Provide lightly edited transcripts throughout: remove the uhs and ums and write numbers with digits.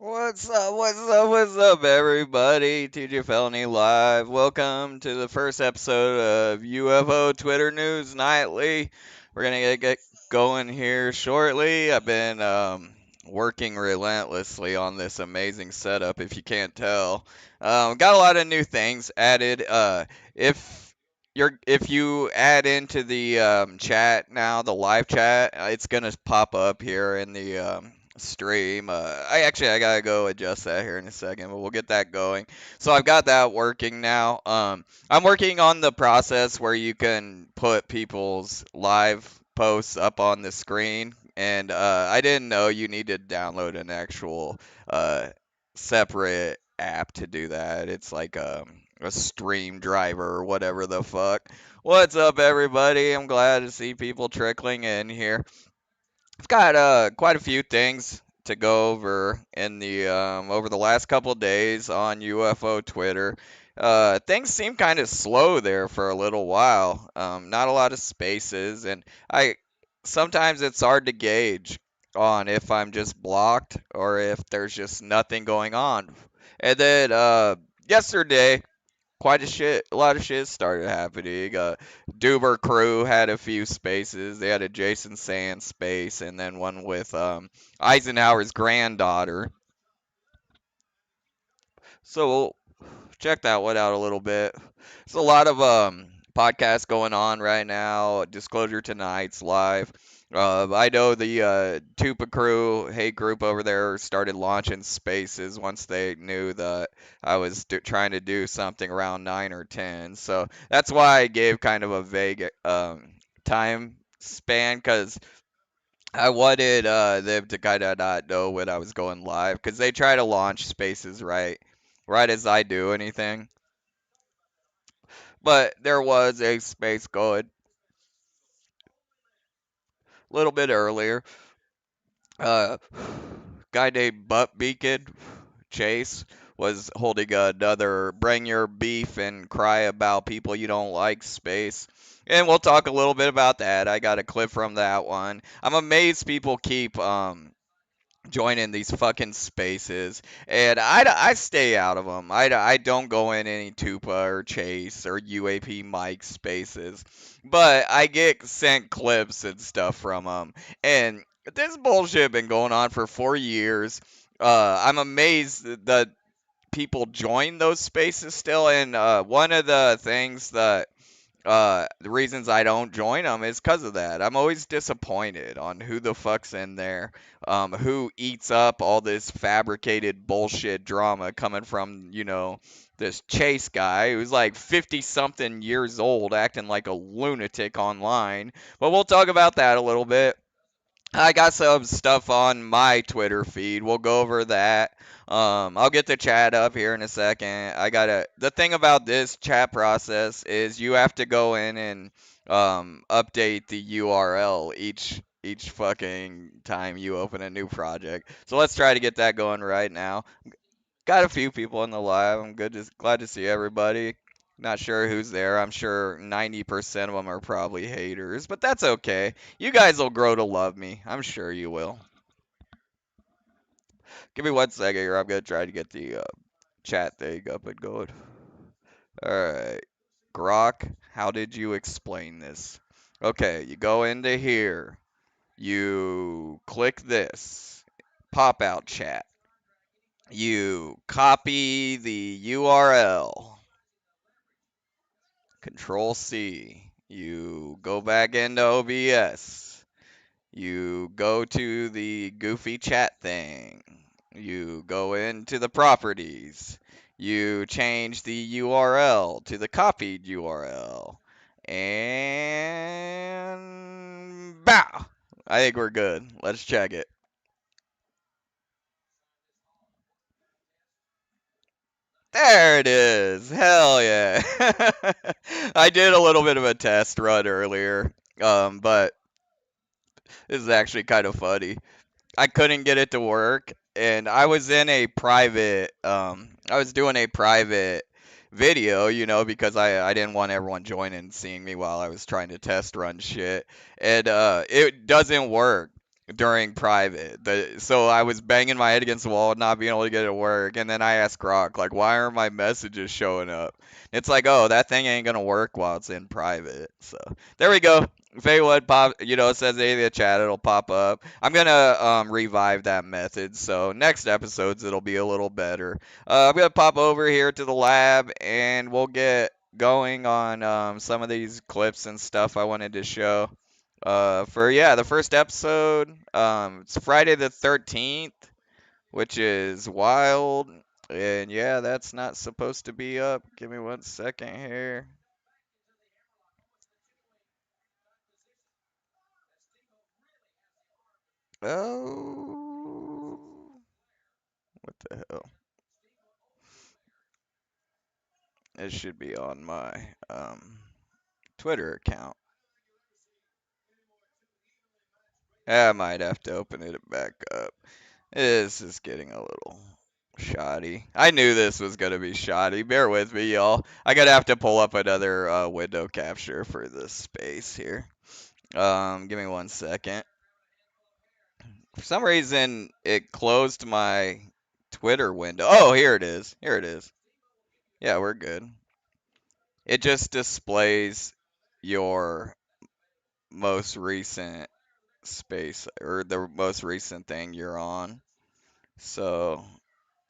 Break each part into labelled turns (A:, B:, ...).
A: What's up? What's up? What's up, everybody? TeeJay Felony live. Welcome to the first episode of UFO Twitter News Nightly. We're gonna get going here shortly. I've been working relentlessly on this amazing setup. If you can't tell, got a lot of new things added. If if you add into the chat now, the live chat, it's gonna pop up here in the stream. I gotta go adjust that here in a second, but we'll get that going. So I've got that working now. I'm working on the process where you can put people's live posts up on the screen, and I didn't know you needed to download an actual separate app to do that. It's like a stream driver or whatever the fuck. What's up, everybody? I'm glad to see people trickling in here. I've got quite a few things to go over in the over the last couple days on UFO Twitter. Things seem kind of slow there for a little while. Not a lot of spaces, and I sometimes it's hard to gauge on if I'm just blocked or if there's just nothing going on. And then yesterday a lot of shit started happening. Duber Crew had a few spaces. They had a Jason Sand space, and then one with Eisenhower's granddaughter. So we'll check that one out a little bit. There's a lot of podcasts going on right now. Disclosure Tonight's live. I know the Tupa Crew hate group over there started launching spaces once they knew that I was trying to do something around 9 or 10. So that's why I gave kind of a vague time span because I wanted them to kind of not know when I was going live because they try to launch spaces right as I do anything. But there was a space going a little bit earlier. Uh, guy named Butt Beacon Chase was holding another "Bring Your Beef and Cry About People You Don't Like" space. And we'll talk a little bit about that. I got a clip from that one. I'm amazed people keep joining these fucking spaces, and I stay out of them. I don't go in any Tupa or Chase or UAP Mike spaces, but I get sent clips and stuff from them, and this bullshit been going on for 4 years. I'm amazed that people join those spaces still, and one of the things that the reasons I don't join them is because of that. I'm always disappointed on who the fuck's in there, who eats up all this fabricated bullshit drama coming from, this Chase guy who's like 50 something years old acting like a lunatic online. But we'll talk about that a little bit. I got some stuff on my Twitter feed. We'll go over that. I'll get the chat up here in a second. The thing about this chat process is you have to go in and update the URL each fucking time you open a new project. So let's try to get that going right now. Got a few people in the live. I'm glad to see everybody. Not sure who's there. I'm sure 90% of them are probably haters, but that's okay. You guys will grow to love me. I'm sure you will. Give me 1 second here. I'm gonna try to get the chat thing up and going. All right, Grok, how did you explain this? Okay, you go into here. You click this pop out chat. You copy the URL. Control C. You go back into OBS. You go to the goofy chat thing. You go into the properties. You change the URL to the copied URL. And bow! I think we're good. Let's check it. There it is. Hell yeah. I did a little bit of a test run earlier, but this is actually kind of funny. I couldn't get it to work, and I was in a private I was doing a private video, because I didn't want everyone joining seeing me while I was trying to test run shit. And it doesn't work during private. So I was banging my head against the wall, not being able to get it to work, and then I asked Grok, like, why aren't my messages showing up? It's like, oh, that thing ain't gonna work while it's in private. So there we go. If anyone says anything in the chat, it'll pop up. I'm gonna revive that method, so next episodes it'll be a little better. I'm gonna pop over here to the lab, and we'll get going on some of these clips and stuff I wanted to show. The first episode, it's Friday the 13th, which is wild, and yeah, that's not supposed to be up. Give me 1 second here. Oh, what the hell? It should be on my Twitter account. I might have to open it back up. This is getting a little shoddy. I knew this was gonna be shoddy. Bear with me, y'all. I gotta have to pull up another window capture for this space here. Give me 1 second. For some reason, it closed my Twitter window. Oh, here it is. Here it is. Yeah, we're good. It just displays your most recent space or the most recent thing you're on. So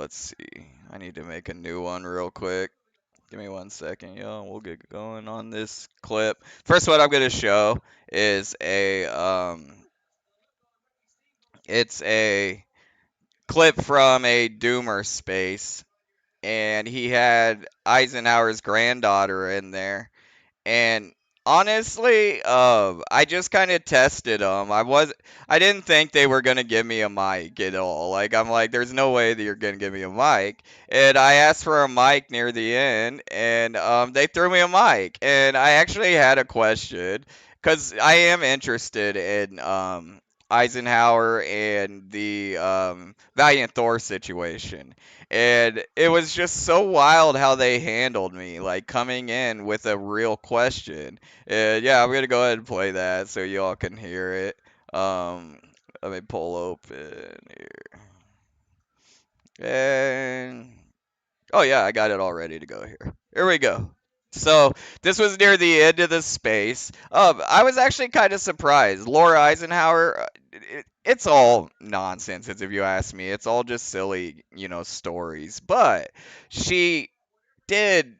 A: let's see. I need to make a new one real quick. Give me 1 second, yo. We'll get going on this clip. First, what I'm gonna show is it's a clip from a Doomer space, and he had Eisenhower's granddaughter in there. And honestly, I just kind of tested them. I didn't think they were gonna give me a mic at all. Like I'm like, there's no way that you're gonna give me a mic. And I asked for a mic near the end, and they threw me a mic. And I actually had a question, cause I am interested in Eisenhower and the Valiant Thor situation. And it was just so wild how they handled me, like coming in with a real question. And yeah, I'm gonna go ahead and play that so y'all can hear it. Let me pull open here. And oh yeah, I got it all ready to go here. Here we go. So this was near the end of the space. I was actually kind of surprised. Laura Eisenhower, it's all nonsense, if you ask me. It's all just silly, stories. But she did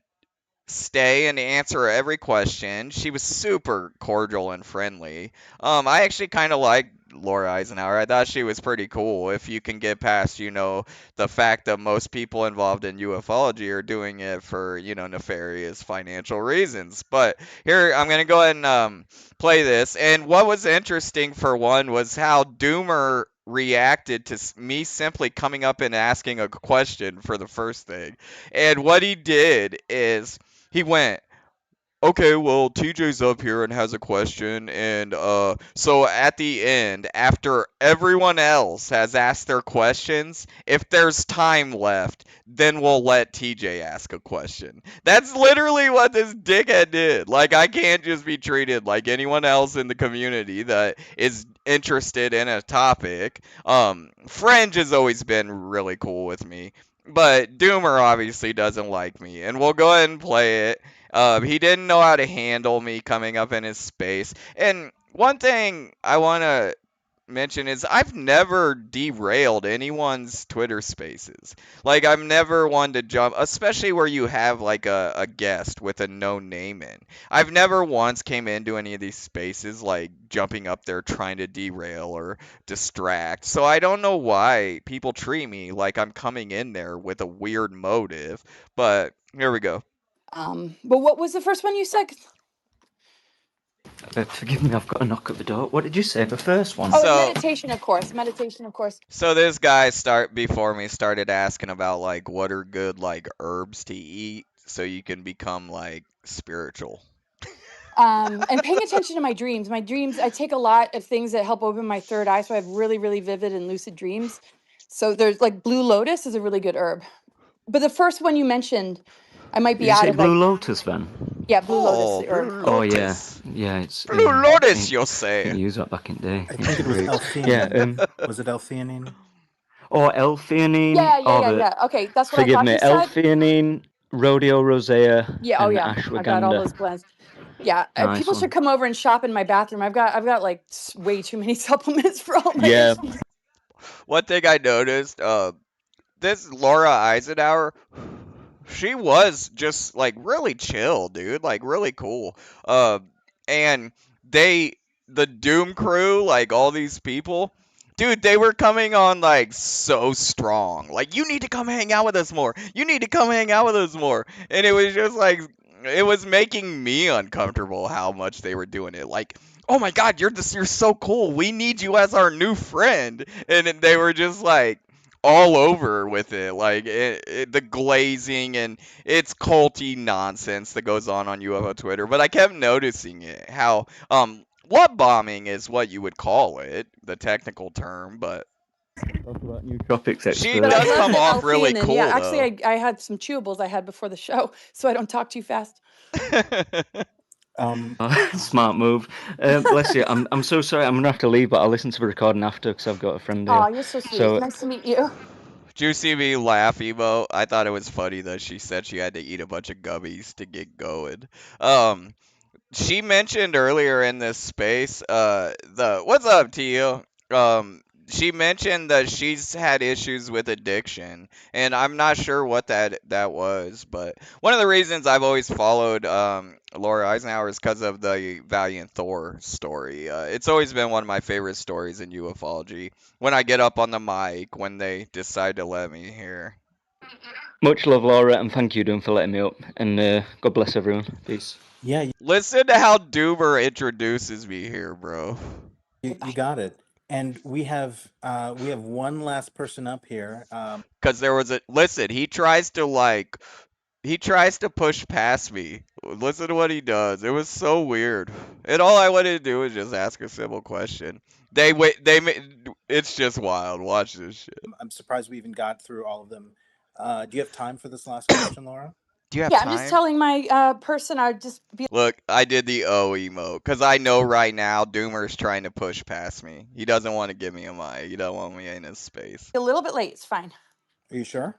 A: stay and answer every question. She was super cordial and friendly. I actually kind of liked Laura Eisenhower. I thought she was pretty cool. If you can get past, the fact that most people involved in ufology are doing it for, nefarious financial reasons. But here, I'm gonna go ahead and play this. And what was interesting for one was how Doomer reacted to me simply coming up and asking a question for the first thing. And what he did is he went, okay, well, TJ's up here and has a question, and so at the end, after everyone else has asked their questions, if there's time left, then we'll let TJ ask a question. That's literally what this dickhead did. Like, I can't just be treated like anyone else in the community that is interested in a topic. Fringe has always been really cool with me. But Doomer obviously doesn't like me, and we'll go ahead and play it. He didn't know how to handle me coming up in his space. And one thing I want to mention is I've never derailed anyone's Twitter spaces. Like, I've never wanted to jump, especially where you have like a guest with a no name in. I've never once came into any of these spaces like jumping up there trying to derail or distract. So I don't know why people treat me like I'm coming in there with a weird motive. But here we go.
B: But what was the first one you said?
C: Forgive me, I've got a knock at the door. What did you say, the first one?
B: Oh,
A: So-
B: meditation, of course. Meditation, of course.
A: So this guy before me started asking about like what are good like herbs to eat so you can become like spiritual.
B: And paying attention to my dreams. My dreams, I take a lot of things that help open my third eye, so I have really, really vivid and lucid dreams. So there's like blue lotus is a really good herb. But the first one you mentioned, I might be
C: Did you
B: out
C: say
B: of
C: blue
B: like
C: lotus then?
B: yeah, blue
A: Oh,
B: lotus the herb.
A: blue
C: Oh yeah,
A: lotus.
C: yeah. It's
A: Blue lotus, you
C: I
A: say?
C: used that back in the day.
D: I think it was L-theanine.
C: Yeah.
D: Was it L-theanine?
C: Or L-theanine.
B: Yeah. Okay, that's what I
C: Forgive
B: thought
C: me,
B: you said.
C: L-theanine, Rodeo Rosea,
B: Yeah, oh
C: and
B: yeah, I got all
C: ashwagandha.
B: those blends. Yeah,
C: Nice
B: people
C: one.
B: should come over and shop in my bathroom. I've got like way too many supplements for all my
C: Yeah.
B: issues.
A: One thing I noticed, this Laura Eisenhower, she was just like really chill, dude, like really cool. And the Doom crew, like all these people, dude, they were coming on like so strong. Like, you need to come hang out with us more. You need to come hang out with us more. And it was just like, it was making me uncomfortable how much they were doing it. Like, oh my God, you're so cool. We need you as our new friend. And then they were just like all over with it, like the glazing and it's culty nonsense that goes on UFO Twitter. But I kept noticing it, how what bombing is what you would call it, the technical term, but
C: Talk about nootropics
A: she
C: expert.
B: But I
A: does
B: love
A: come
B: the
A: off really
B: L-theanine.
A: cool,
B: Yeah, actually,
A: though.
B: I had some chewables I had before the show, so I don't talk too fast.
C: Smart move. Bless you. I'm so sorry. I'm gonna have to leave, but I'll listen to the recording after because I've got a friend here.
B: Oh, you're so sweet.
C: So-
B: Nice to meet you.
A: Did you see me laugh, Emo? I thought it was funny that she said she had to eat a bunch of gummies to get going. She mentioned earlier in this space, what's up, Tio? She mentioned that she's had issues with addiction, and I'm not sure what that was, but one of the reasons I've always followed Laura Eisenhower is because of the Valiant Thor story. It's always been one of my favorite stories in ufology. When I get up on the mic, when they decide to let me here.
C: Much love, Laura, and thank you, Doom, for letting me up. And God bless everyone. Peace.
D: Yeah,
A: Listen to how Doomer introduces me here, bro.
D: you got it. And we have one last person up here.
A: Because there was listen, he tries to push past me. Listen to what he does. It was so weird. And all I wanted to do was just ask a simple question. It's just wild. Watch this shit.
D: I'm surprised we even got through all of them. Do you have time for this last question, Laura?
A: Do you have
B: Yeah,
A: time?
B: I'm just telling my person I'd just be
A: Look, I did the O emote because I know right now Doomer's trying to push past me. He doesn't want to give me a mic. He don't want me in his space.
B: a little bit late. It's fine.
D: Are you sure?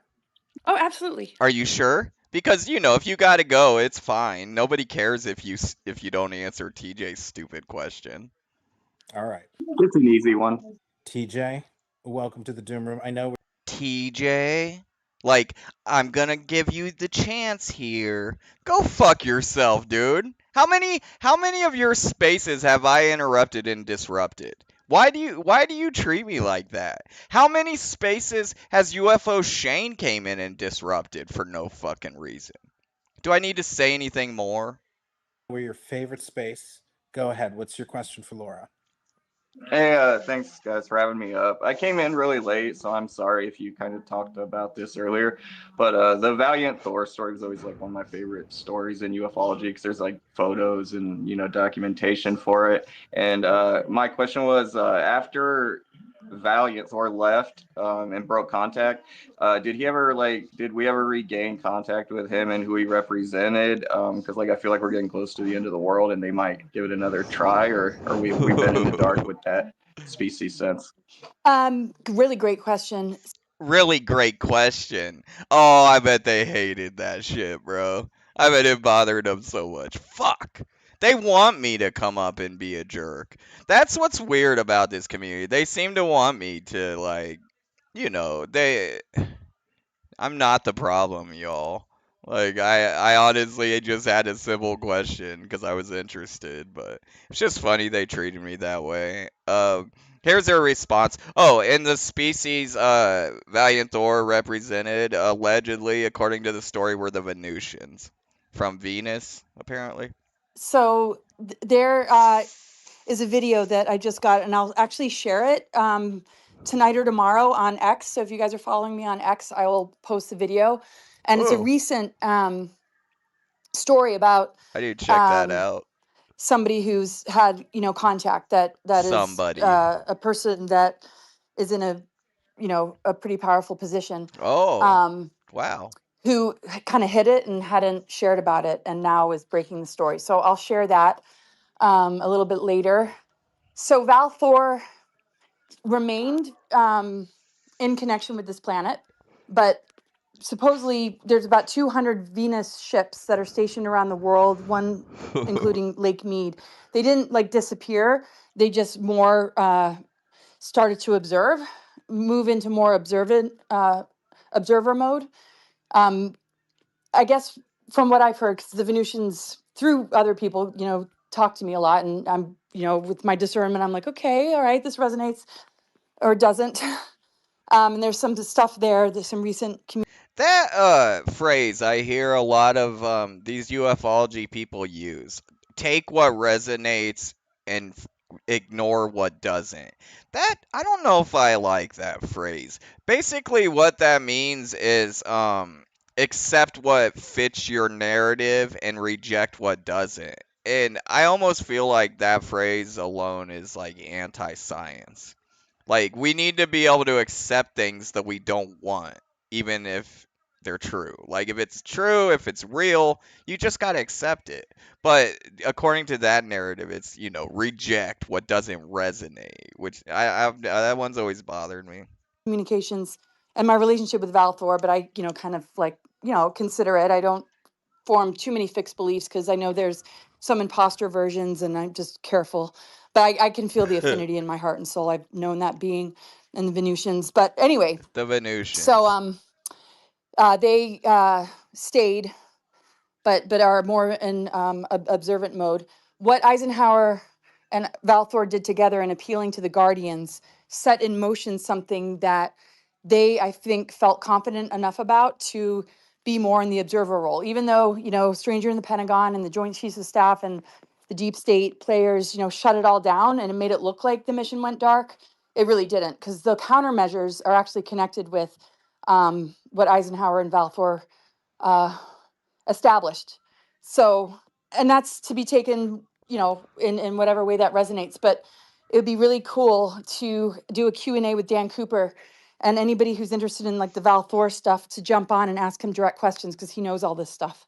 B: Oh, absolutely.
A: Are you sure? Because if you gotta go, it's fine. Nobody cares if you don't answer TJ's stupid question.
D: All right.
C: It's an easy one.
D: TJ, welcome to the Doom Room. I know
A: TJ, like, I'm gonna give you the chance here. Go fuck yourself, dude. How many of your spaces have I interrupted and disrupted? Why do you treat me like that? How many spaces has UFO Shane came in and disrupted for no fucking reason? Do I need to say anything more?
D: we're your favorite space. Go ahead. What's your question for Laura?
E: Hey, thanks guys for having me up. I came in really late, so I'm sorry if you kind of talked about this earlier. But the Valiant Thor story was always like one of my favorite stories in ufology because there's like photos and documentation for it. And my question was, after Valiant Thor left and broke contact, did we ever regain contact with him and who he represented? Because like I feel like we're getting close to the end of the world and they might give it another try, or we've been in the dark with that species since.
B: Really great question.
A: Really great question. Oh, I bet they hated that shit, bro. I bet it bothered them so much. Fuck. They want me to come up and be a jerk. That's what's weird about this community. They seem to want me to, like, they. I'm not the problem, y'all. Like, I honestly just had a simple question because I was interested, but it's just funny they treated me that way. Here's their response. Oh, and the species Valiant Thor represented, allegedly, according to the story, were the Venusians from Venus, apparently.
B: So there is a video that I just got, and I'll actually share it tonight or tomorrow on X. So if you guys are following me on X, I will post the video. And it's a
A: Oh,
B: recent story about
A: I need to check that
B: um,
A: out.
B: somebody who's had contact that is
A: Somebody.
B: a person that is in a pretty powerful position,
A: Oh,
B: um,
A: wow.
B: who kind of hid it and hadn't shared about it, and now is breaking the story. So I'll share that a little bit later. So Val Thor remained in connection with this planet, but supposedly there's about 200 Venus ships that are stationed around the world, one including Lake Mead. They didn't like disappear. They just more started to move into more observer mode. I guess from what I've heard, because the Venusians, through other people, talk to me a lot, and I'm, with my discernment, I'm like, okay, all right, this resonates or doesn't. And there's some stuff there. There's some recent
A: That phrase I hear a lot of these ufology people use. Take what resonates and ignore what doesn't. That I don't know if I like that phrase. Basically what that means is accept what fits your narrative and reject what doesn't. And I almost feel like that phrase alone is like anti-science. Like, we need to be able to accept things that we don't want, even if they're true. Like, if it's true, if it's real, you just gotta accept it. But according to that narrative, it's, reject what doesn't resonate, which that one's always bothered me.
B: communications and my relationship with Val Thor, but I, kind of like, consider it. I don't form too many fixed beliefs because I know there's some imposter versions, and I'm just careful. But I can feel the affinity in my heart and soul. I've known that being in the Venusians. But anyway,
A: The
B: so
A: Venusians.
B: they stayed, but are more in observant mode. What Eisenhower and Valthor did together in appealing to the Guardians set in motion something that they, I think, felt confident enough about to be more in the observer role. Even though, Stranger in the Pentagon and the Joint Chiefs of Staff and the deep state players, shut it all down and it made it look like the mission went dark. It really didn't, because the countermeasures are actually connected with what Eisenhower and Valthor uh, established. So, and that's to be taken, in whatever way that resonates. But it would be really cool to do a Q&A with Dan Cooper, and anybody who's interested in like the Val Thor stuff to jump on and ask him direct questions, because he knows all this stuff.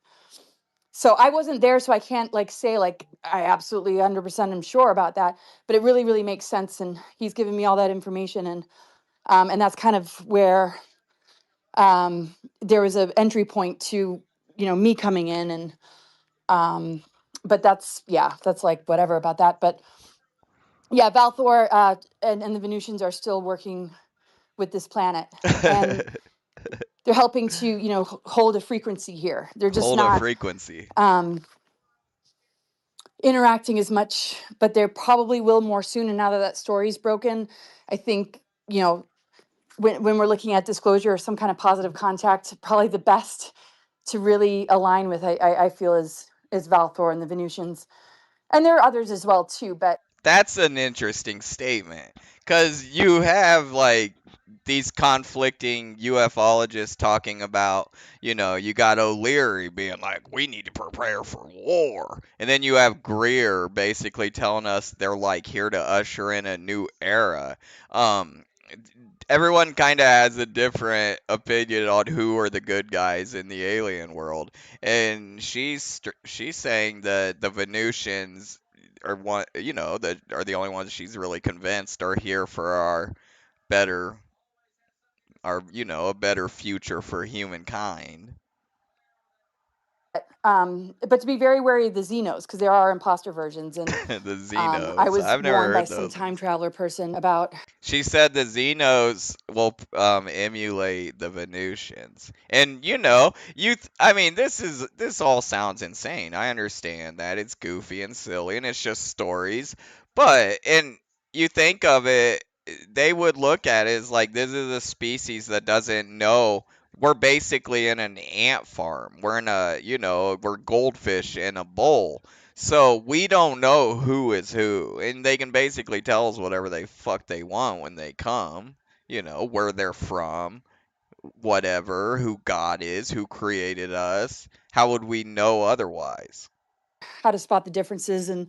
B: So I wasn't there, so I can't like say like I absolutely 100% am sure about that. But it really, really makes sense, and he's given me all that information, and that's kind of where there was an entry point to me coming in, and but that's like whatever about that. But yeah, Valthor and the Venusians are still working with this planet, and they're helping to hold a frequency here. They're just
A: Hold a
B: not
A: frequency.
B: interacting as much, but there probably will more soon. And now that that story's broken, I think when we're looking at disclosure or some kind of positive contact, probably the best to really align with, I feel, is Valthor and the Venusians. And there are others as well too, but
A: That's an interesting statement because you have like these conflicting ufologists talking about, you got O'Leary being like, we need to prepare for war. And then you have Greer basically telling us they're like here to usher in a new era. Um, Everyone kind of has a different opinion on who are the good guys in the alien world. And she's saying that the Venusians are one, that are the only ones she's really convinced are here for better a better future for humankind.
B: But to be very wary of the Xenos, because there are imposter versions. And
A: The
B: I
A: Xenos.
B: was
A: I've never
B: warned by
A: heard
B: some
A: those
B: time
A: ones.
B: traveler person about.
A: She said the Xenos will emulate the Venusians, and I mean, this all sounds insane. I understand that it's goofy and silly, and it's just stories, and you think of it, they would look at it as like this is a species that doesn't know. We're basically in an ant farm. We're in we're goldfish in a bowl. So we don't know who is who, and they can basically tell us whatever they fuck they want when they come. Where they're from, whatever, who God is, who created us. How would we know otherwise?
B: How to spot the differences and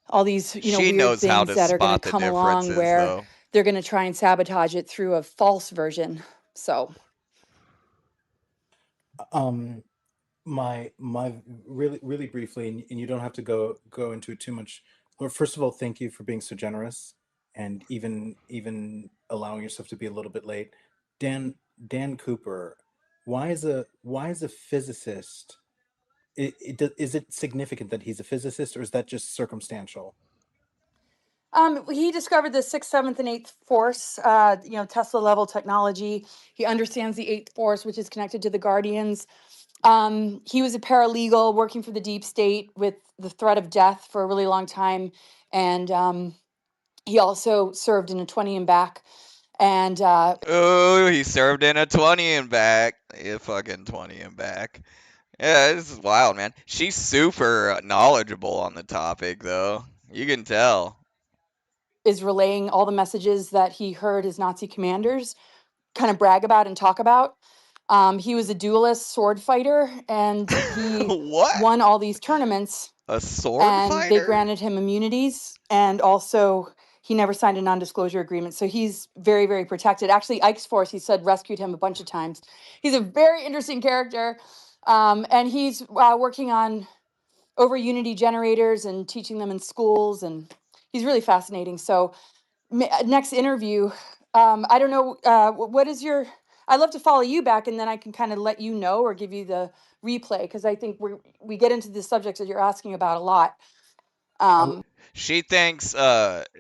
B: all these,
A: She
B: weird
A: knows how
B: things
A: to
B: that are going to
A: spot the
B: come along
A: differences,
B: where
A: though.
B: they're going to try and sabotage it through a false version. So
D: Um, my really really briefly, and you don't have to go into it too much. Well, first of all, thank you for being so generous and even allowing yourself to be a little bit late. Dan Cooper, why is a physicist? Is it significant that he's a physicist, or is that just circumstantial?
B: he discovered the sixth, seventh, and eighth force, Tesla level technology. He understands the eighth force, which is connected to the Guardians. He was a paralegal working for the deep state with the threat of death for a really long time. And he also served in a 20 and back. And
A: Oh, he served in a 20 and back. Yeah, fucking 20 and back. Yeah, this is wild, man. She's super knowledgeable on the topic, though. You can tell.
B: is relaying all the messages that he heard his Nazi commanders kind of brag about and talk about. He was a duelist sword fighter, and he
A: What?
B: won all these tournaments,
A: A sword
B: and they
A: fighter?
B: granted him immunities, and also he never signed a non-disclosure agreement, so he's very, very protected. Actually, Ike's force, he said, rescued him a bunch of times. He's a very interesting character, and he's working on over unity generators and teaching them in schools, and he's really fascinating. So next interview, I don't know, what is your, I'd love to follow you back, and then I can kind of let you know or give you the replay, because I think we get into the subjects that you're asking about a lot.
A: She thinks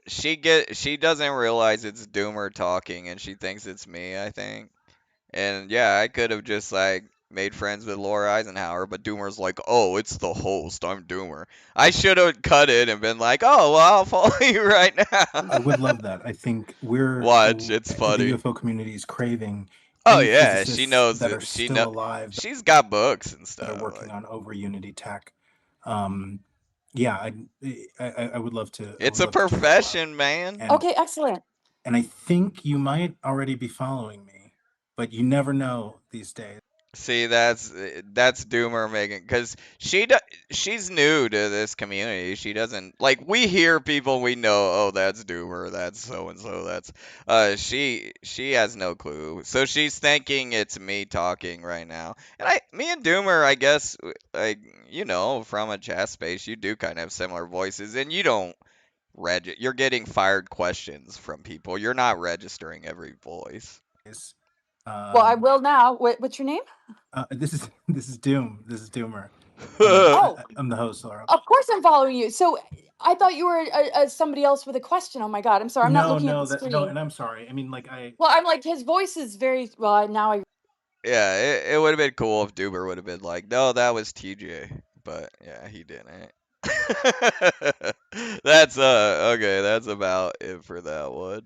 A: she doesn't realize it's Doomer talking, and she thinks it's me, I think. And yeah, I could have just like made friends with Laura Eisenhower, but Doomer's like, "Oh, it's the host. I'm Doomer." I should have cut it and been like, "Oh, well, I'll follow you right now."
D: I would love that. I think
A: Watch, it's
D: the
A: funny.
D: UFO community is craving
A: Oh
D: any
A: yeah, she
D: physicists
A: knows
D: that are
A: it.
D: still alive,
A: She's got books and
D: that are
A: stuff.
D: working
A: Like,
D: on over Unity tech. Um, yeah, I would love to. I
A: it's
D: would
A: a
D: love to keep that alive.
A: profession, man.
D: And
B: Okay, excellent.
D: and I think you might already be following me, but you never know these days.
A: See, that's Doomer making, because she's new to this community. She doesn't like, we hear people we know. Oh, that's Doomer. That's so and so. That's she has no clue. So she's thinking it's me talking right now. And me and Doomer, I guess, like, from a chat space, you do kind of have similar voices, and you don't you're getting fired questions from people. You're not registering every voice.
B: Well, I will now. What's your name?
D: This is Doom. This is Doomer.
B: Oh,
D: I'm the host, Laura.
B: of course I'm following you. So I thought you were somebody else with a question. Oh my God, I'm sorry. I'm not looking at the screen.
D: No, and I'm sorry. I mean, like
B: Well, I'm like, his voice is very well. Now I
A: Yeah, it would have been cool if Duber would have been like, no, that was TJ. But yeah, he didn't. That's okay, that's about it for that one.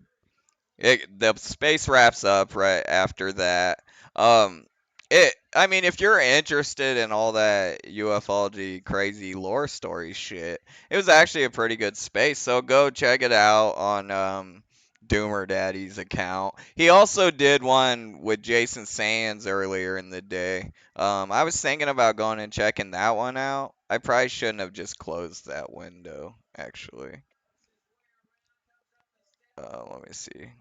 A: The space wraps up right after that. Um I mean, if you're interested in all that ufology crazy lore story shit, it was actually a pretty good space. So go check it out on Doomer Daddy's account. He also did one with Jason Sands earlier in the day. I was thinking about going and checking that one out. I probably shouldn't have just closed that window, actually. Let me see.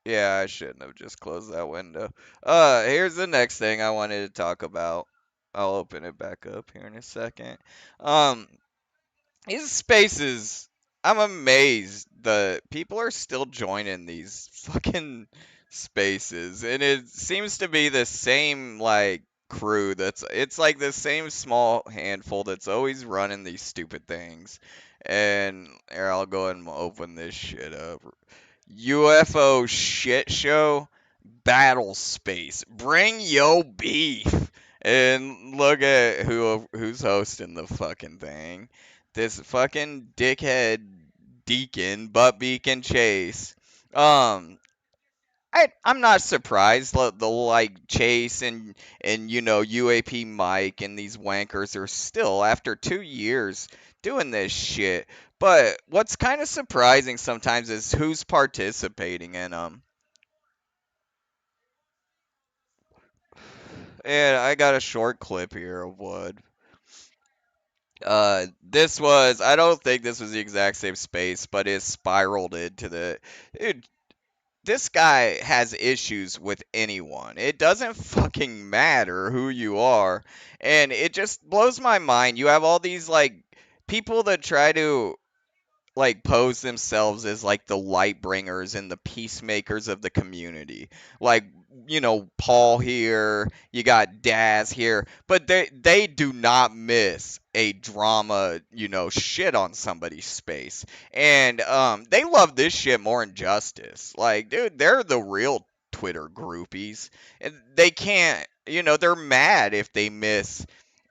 A: Yeah, I shouldn't have just closed that window. Here's the next thing I wanted to talk about. I'll open it back up here in a second. Um, these spaces, I'm amazed that people are still joining these fucking spaces, and it seems to be the same like crew it's like the same small handful that's always running these stupid things. And here, I'll go ahead and open this shit up. UFO shit show battle space. Bring yo beef. And look at who's hosting the fucking thing. This fucking dickhead Deacon, Butt Beacon Chase. Um I'm not surprised the like Chase and UAP Mike and these wankers are still after 2 years doing this shit. But what's kind of surprising sometimes is who's participating in them. And I got a short clip here of what. This was, I don't think this was the exact same space, but it spiraled into the. Dude, this guy has issues with anyone. It doesn't fucking matter who you are. And it just blows my mind. You have all these, like, people that try to like pose themselves as like the light bringers and the peacemakers of the community. Like, Paul here, you got Daz here, but they do not miss a drama, shit on somebody's space. And they love this shit more than justice. Like, dude, they're the real Twitter groupies. And they can't, they're mad if they miss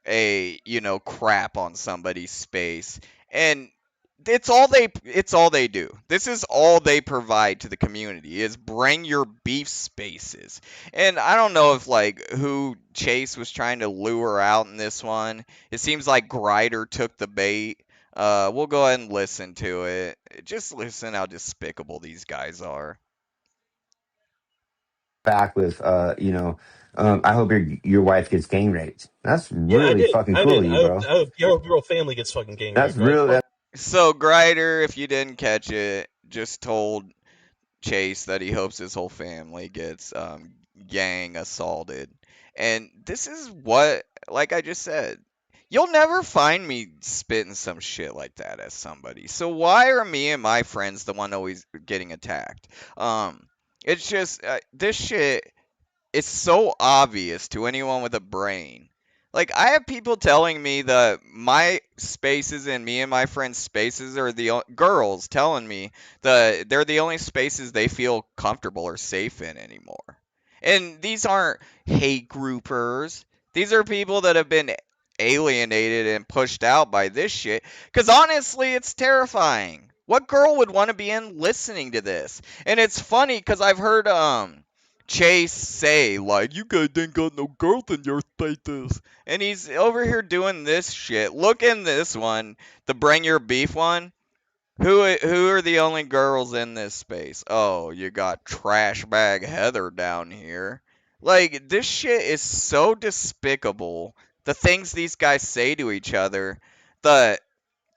A: a, crap on somebody's space. And it's all they do. This is all they provide to the community is bring your beef spaces. And I don't know if like who Chase was trying to lure out in this one. It seems like Grider took the bait. We'll go ahead and listen to it. Just listen how despicable these guys are.
F: Back with I hope your wife gets gang raped. That's really fucking cool of you, bro.
G: I hope your whole family gets fucking gang
F: That's
G: raped, right?
F: really
A: So Grider, if you didn't catch it, just told Chase that he hopes his whole family gets gang assaulted. And this is what, like I just said, you'll never find me spitting some shit like that at somebody. So why are me and my friends the one always getting attacked? It's just this shit is so obvious to anyone with a brain. Like, I have people telling me that my spaces and me and my friends' spaces are girls telling me that they're the only spaces they feel comfortable or safe in anymore. And these aren't hate groupers. These are people that have been alienated and pushed out by this shit. Because honestly, it's terrifying. What girl would want to be in listening to this? And it's funny because I've heard Chase say, like, you guys ain't got no girls in your status. And he's over here doing this shit. Look in this one, the Bring Your Beef one. Who are the only girls in this space? Oh, you got trash bag Heather down here. Like, this shit is so despicable. The things these guys say to each other that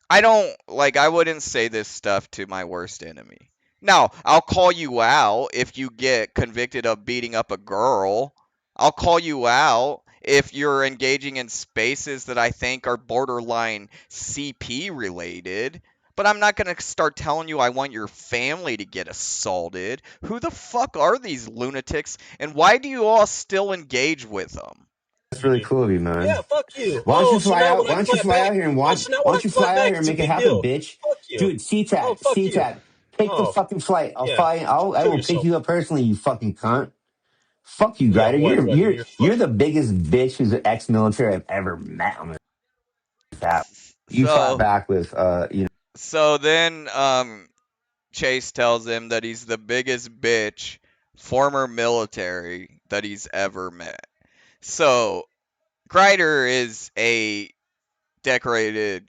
A: I wouldn't say this stuff to my worst enemy. Now, I'll call you out if you get convicted of beating up a girl. I'll call you out if you're engaging in spaces that I think are borderline CP related. But I'm not going to start telling you I want your family to get assaulted. Who the fuck are these lunatics, and why do you all still engage with them?
F: really cool of you, man.
G: Yeah, fuck you.
F: Why don't you
G: So
F: fly
G: now
F: out?
G: when
F: Why
G: I
F: don't you
G: clap
F: fly
G: back,
F: out here and
G: oh, so now
F: why
G: when I
F: don't you
G: clap
F: fly out
G: back,
F: here and
G: it's a
F: make it
G: big
F: happen,
G: deal.
F: bitch?
G: Fuck you.
F: Dude,
G: Oh,
F: C-Trap,
G: fuck you.
F: C-Trap. Take the
G: Oh,
F: fucking flight.
G: yeah.
F: I
G: Kill
F: will pick
G: yourself.
F: you up personally, you fucking cunt. Fuck you,
G: Yeah,
F: Grider.
G: what,
F: You're
G: Ryder?
F: you're
G: You're
F: you're
G: fucking.
F: the biggest bitch who's an ex-military I've ever met on this app. You fought
A: So,
F: back with
A: so then, Chase tells him that he's the biggest bitch, former military, that he's ever met. So Grider is a decorated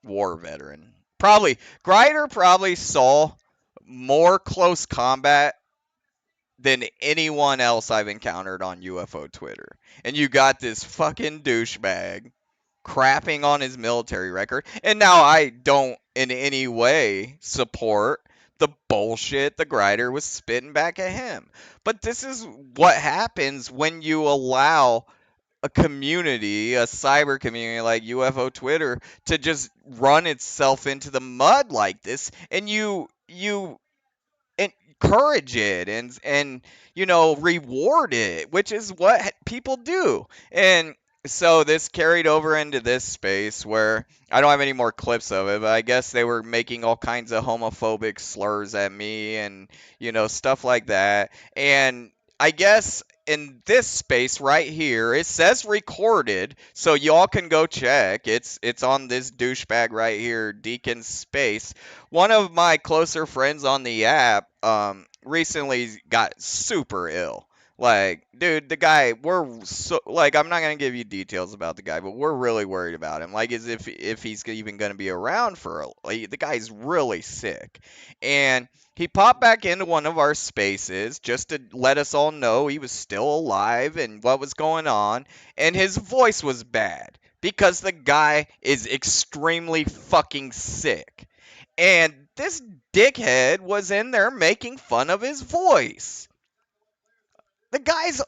A: war veteran. Grider probably saw more close combat than anyone else I've encountered on UFO Twitter. And you got this fucking douchebag crapping on his military record. And now I don't in any way support the bullshit the Grider was spitting back at him. But this is what happens when you allow a community, a cyber community like UFO Twitter, to just run itself into the mud like this, and you encourage it and reward it, which is what people do. And so this carried over into this space where I don't have any more clips of it, but I guess they were making all kinds of homophobic slurs at me and stuff like that. And I guess in this space right here, it says recorded, so y'all can go check. It's on this douchebag right here, Deacon's space. One of my closer friends on the app recently got super ill. Like, dude, the guy, we're so like, I'm not gonna give you details about the guy, but we're really worried about him. Like, as if he's even gonna be around the guy's really sick, and he popped back into one of our spaces just to let us all know he was still alive and what was going on, and his voice was bad because the guy is extremely fucking sick. And this dickhead was in there making fun of his voice. The guy's,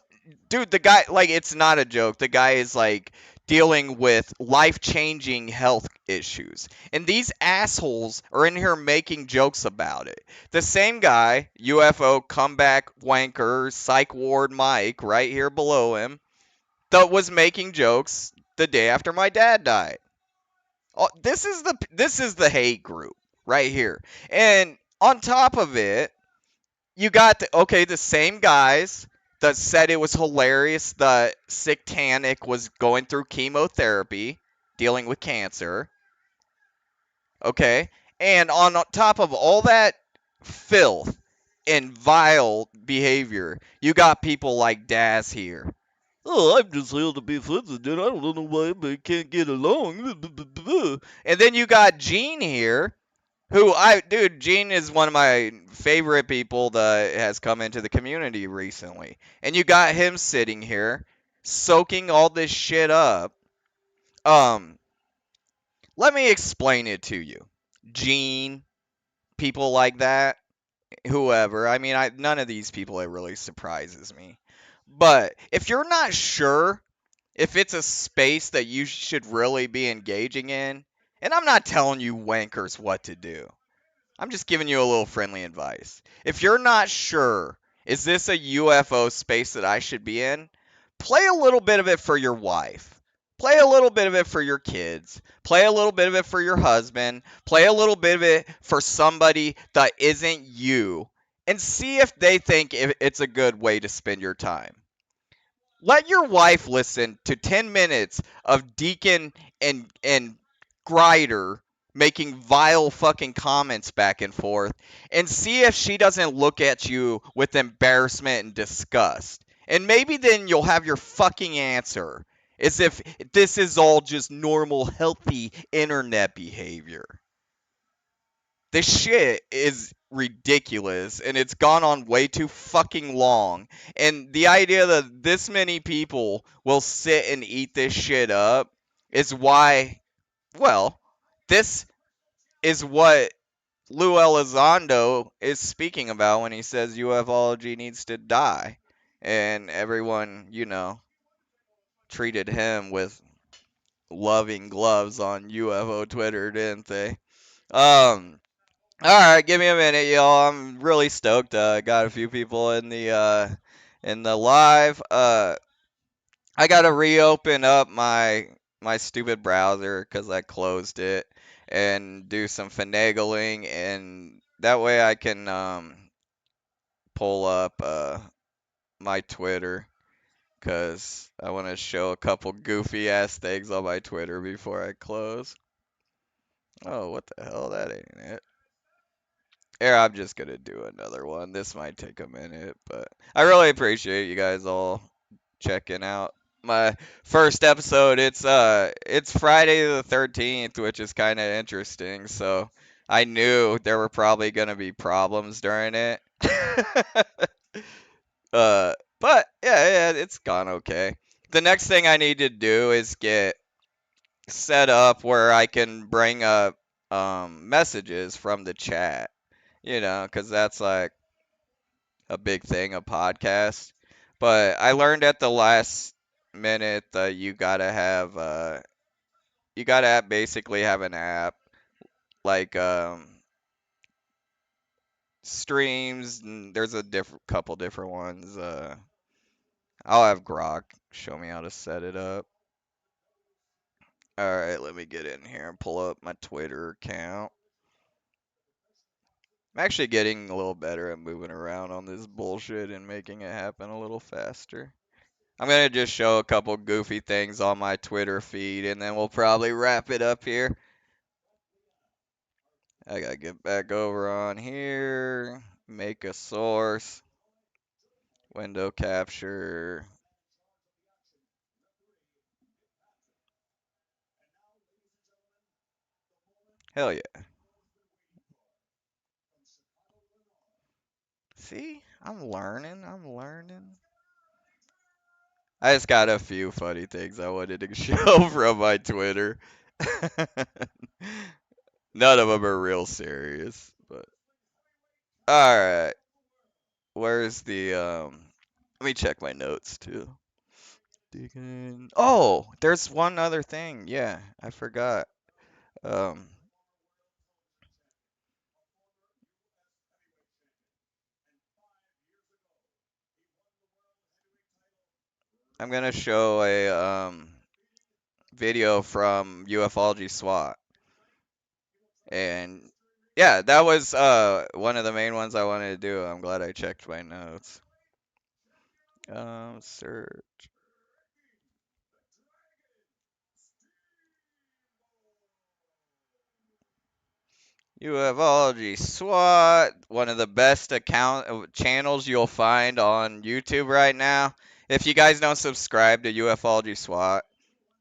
A: dude, the guy, like, it's not a joke. The guy is, like, dealing with life changing health issues. And these assholes are in here making jokes about it. The same guy, UFO comeback wanker, psych ward Mike, right here below him, that was making jokes the day after my dad died. Oh, this is the hate group right here. And on top of it, you got the same guys that said it was hilarious that Sick Tannic was going through chemotherapy, dealing with cancer. Okay? And on top of all that filth and vile behavior, you got people like Daz here. Oh, I'm just here to be friends with it. I don't know why they can't get along. And then you got Gene here, Gene is one of my favorite people that has come into the community recently. And you got him sitting here, soaking all this shit up. Um, Let me explain it to you. Gene, people like that, whoever. I mean, none of these people, it really surprises me. But if you're not sure if it's a space that you should really be engaging in, and I'm not telling you wankers what to do. I'm just giving you a little friendly advice. If you're not sure, is this a UFO space that I should be in? Play a little bit of it for your wife. Play a little bit of it for your kids. Play a little bit of it for your husband. Play a little bit of it for somebody that isn't you. And see if they think it's a good way to spend your time. Let your wife listen to 10 minutes of Deacon and Grider making vile fucking comments back and forth and see if she doesn't look at you with embarrassment and disgust. And maybe then you'll have your fucking answer. As if this is all just normal, healthy internet behavior. This shit is ridiculous and it's gone on way too fucking long. And the idea that this many people will sit and eat this shit up is why, well, this is what Lou Elizondo is speaking about when he says ufology needs to die. And everyone, treated him with loving gloves on UFO Twitter, didn't they? All right, give me a minute, y'all. I'm really stoked. Got a few people in the live. I gotta reopen up my stupid browser because I closed it and do some finagling, and that way I can pull up my Twitter because I want to show a couple goofy ass things on my Twitter before I close. Oh, what the hell? That ain't it. Here, I'm just gonna do another one. This might take a minute, but I really appreciate you guys all checking out. my first episode. It's Friday the 13th, which is kind of interesting. So I knew there were probably gonna be problems during it. But yeah, it's gone okay. The next thing I need to do is get set up where I can bring up messages from the chat. Because that's like a big thing of podcasts. But I learned at the last minute that you gotta basically have an app like streams. And there's a couple different ones. I'll have Grok show me how to set it up. All right, let me get in here and pull up my Twitter account. I'm actually getting a little better at moving around on this bullshit and making it happen a little faster. I'm going to just show a couple goofy things on my Twitter feed, and then we'll probably wrap it up here. I got to get back over on here, make a source, window capture. Hell yeah. See? I'm learning. I just got a few funny things I wanted to show from my Twitter. None of them are real serious, but all right. Where's the Let me check my notes too. Oh, there's one other thing. Yeah, I forgot. Um I'm going to show a video from ufology SWAT. And yeah, that was one of the main ones I wanted to do. I'm glad I checked my notes. Search ufology SWAT, one of the best channels you'll find on YouTube right now. If you guys don't subscribe to ufology SWAT,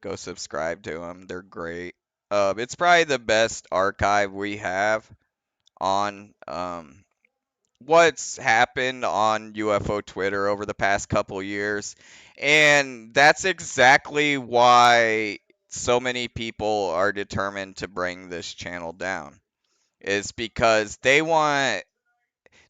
A: go subscribe to them. They're great. It's probably the best archive we have on what's happened on UFO Twitter over the past couple years. And that's exactly why so many people are determined to bring this channel down. Is because they want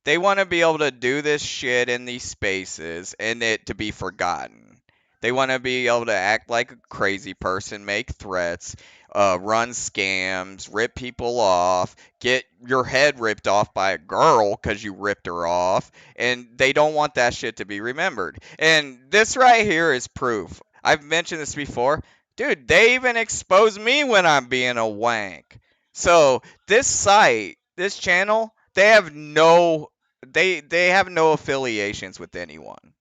A: to be able to do this shit in these spaces and it to be forgotten. They want to be able to act like a crazy person, make threats, run scams, rip people off, get your head ripped off by a girl because you ripped her off, and they don't want that shit to be remembered. And this right here is proof. I've mentioned this before. Dude, they even expose me when I'm being a wank. So this site, this channel, they have no affiliations with anyone.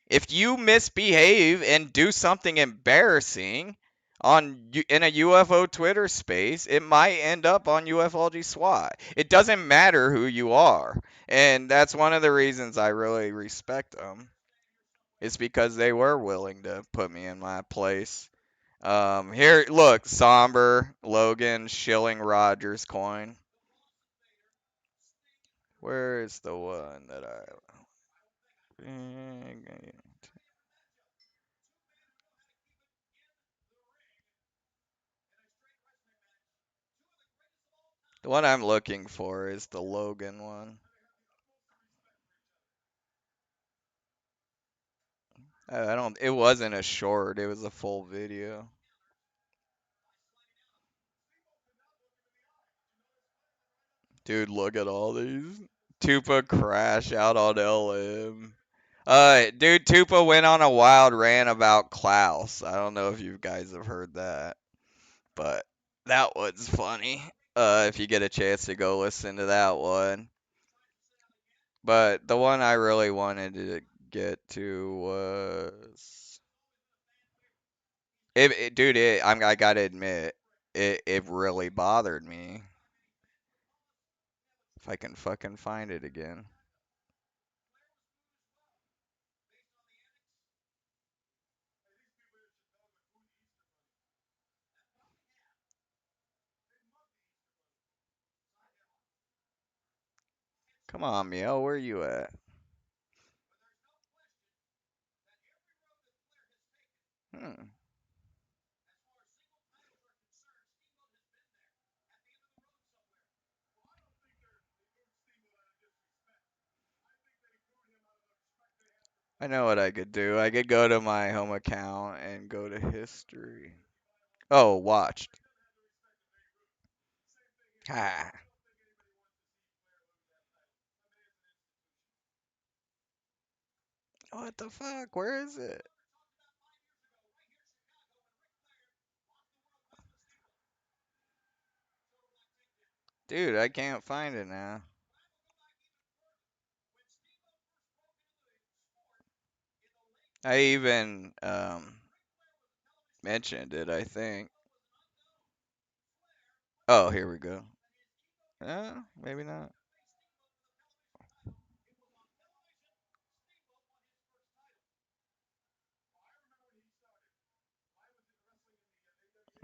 A: If you misbehave and do something embarrassing in a UFO Twitter space, it might end up on UFOlogy SWAT. It doesn't matter who you are, and that's one of the reasons I really respect them. It's because they were willing to put me in my place. Here, look, Somber, Logan, Shilling, Rogers coin. Where is the one that the one I'm looking for is the Logan one. I don't. It wasn't a short. It was a full video. Dude, look at all these. Tupa crash out on LM. Dude, Tupa went on a wild rant about Klaus. I don't know if you guys have heard that, but that was funny. If you get a chance to go listen to that one. But the one I really wanted to get to was dude. I gotta admit, it really bothered me. If I can fucking find it again. Come on, Mio, where you at? Hmm. I know what I could do. I could go to my home account and go to history. Oh, watched. Ha. What the fuck? Where is it? Dude, I can't find it now. I even mentioned it, I think. Oh, here we go. Maybe not.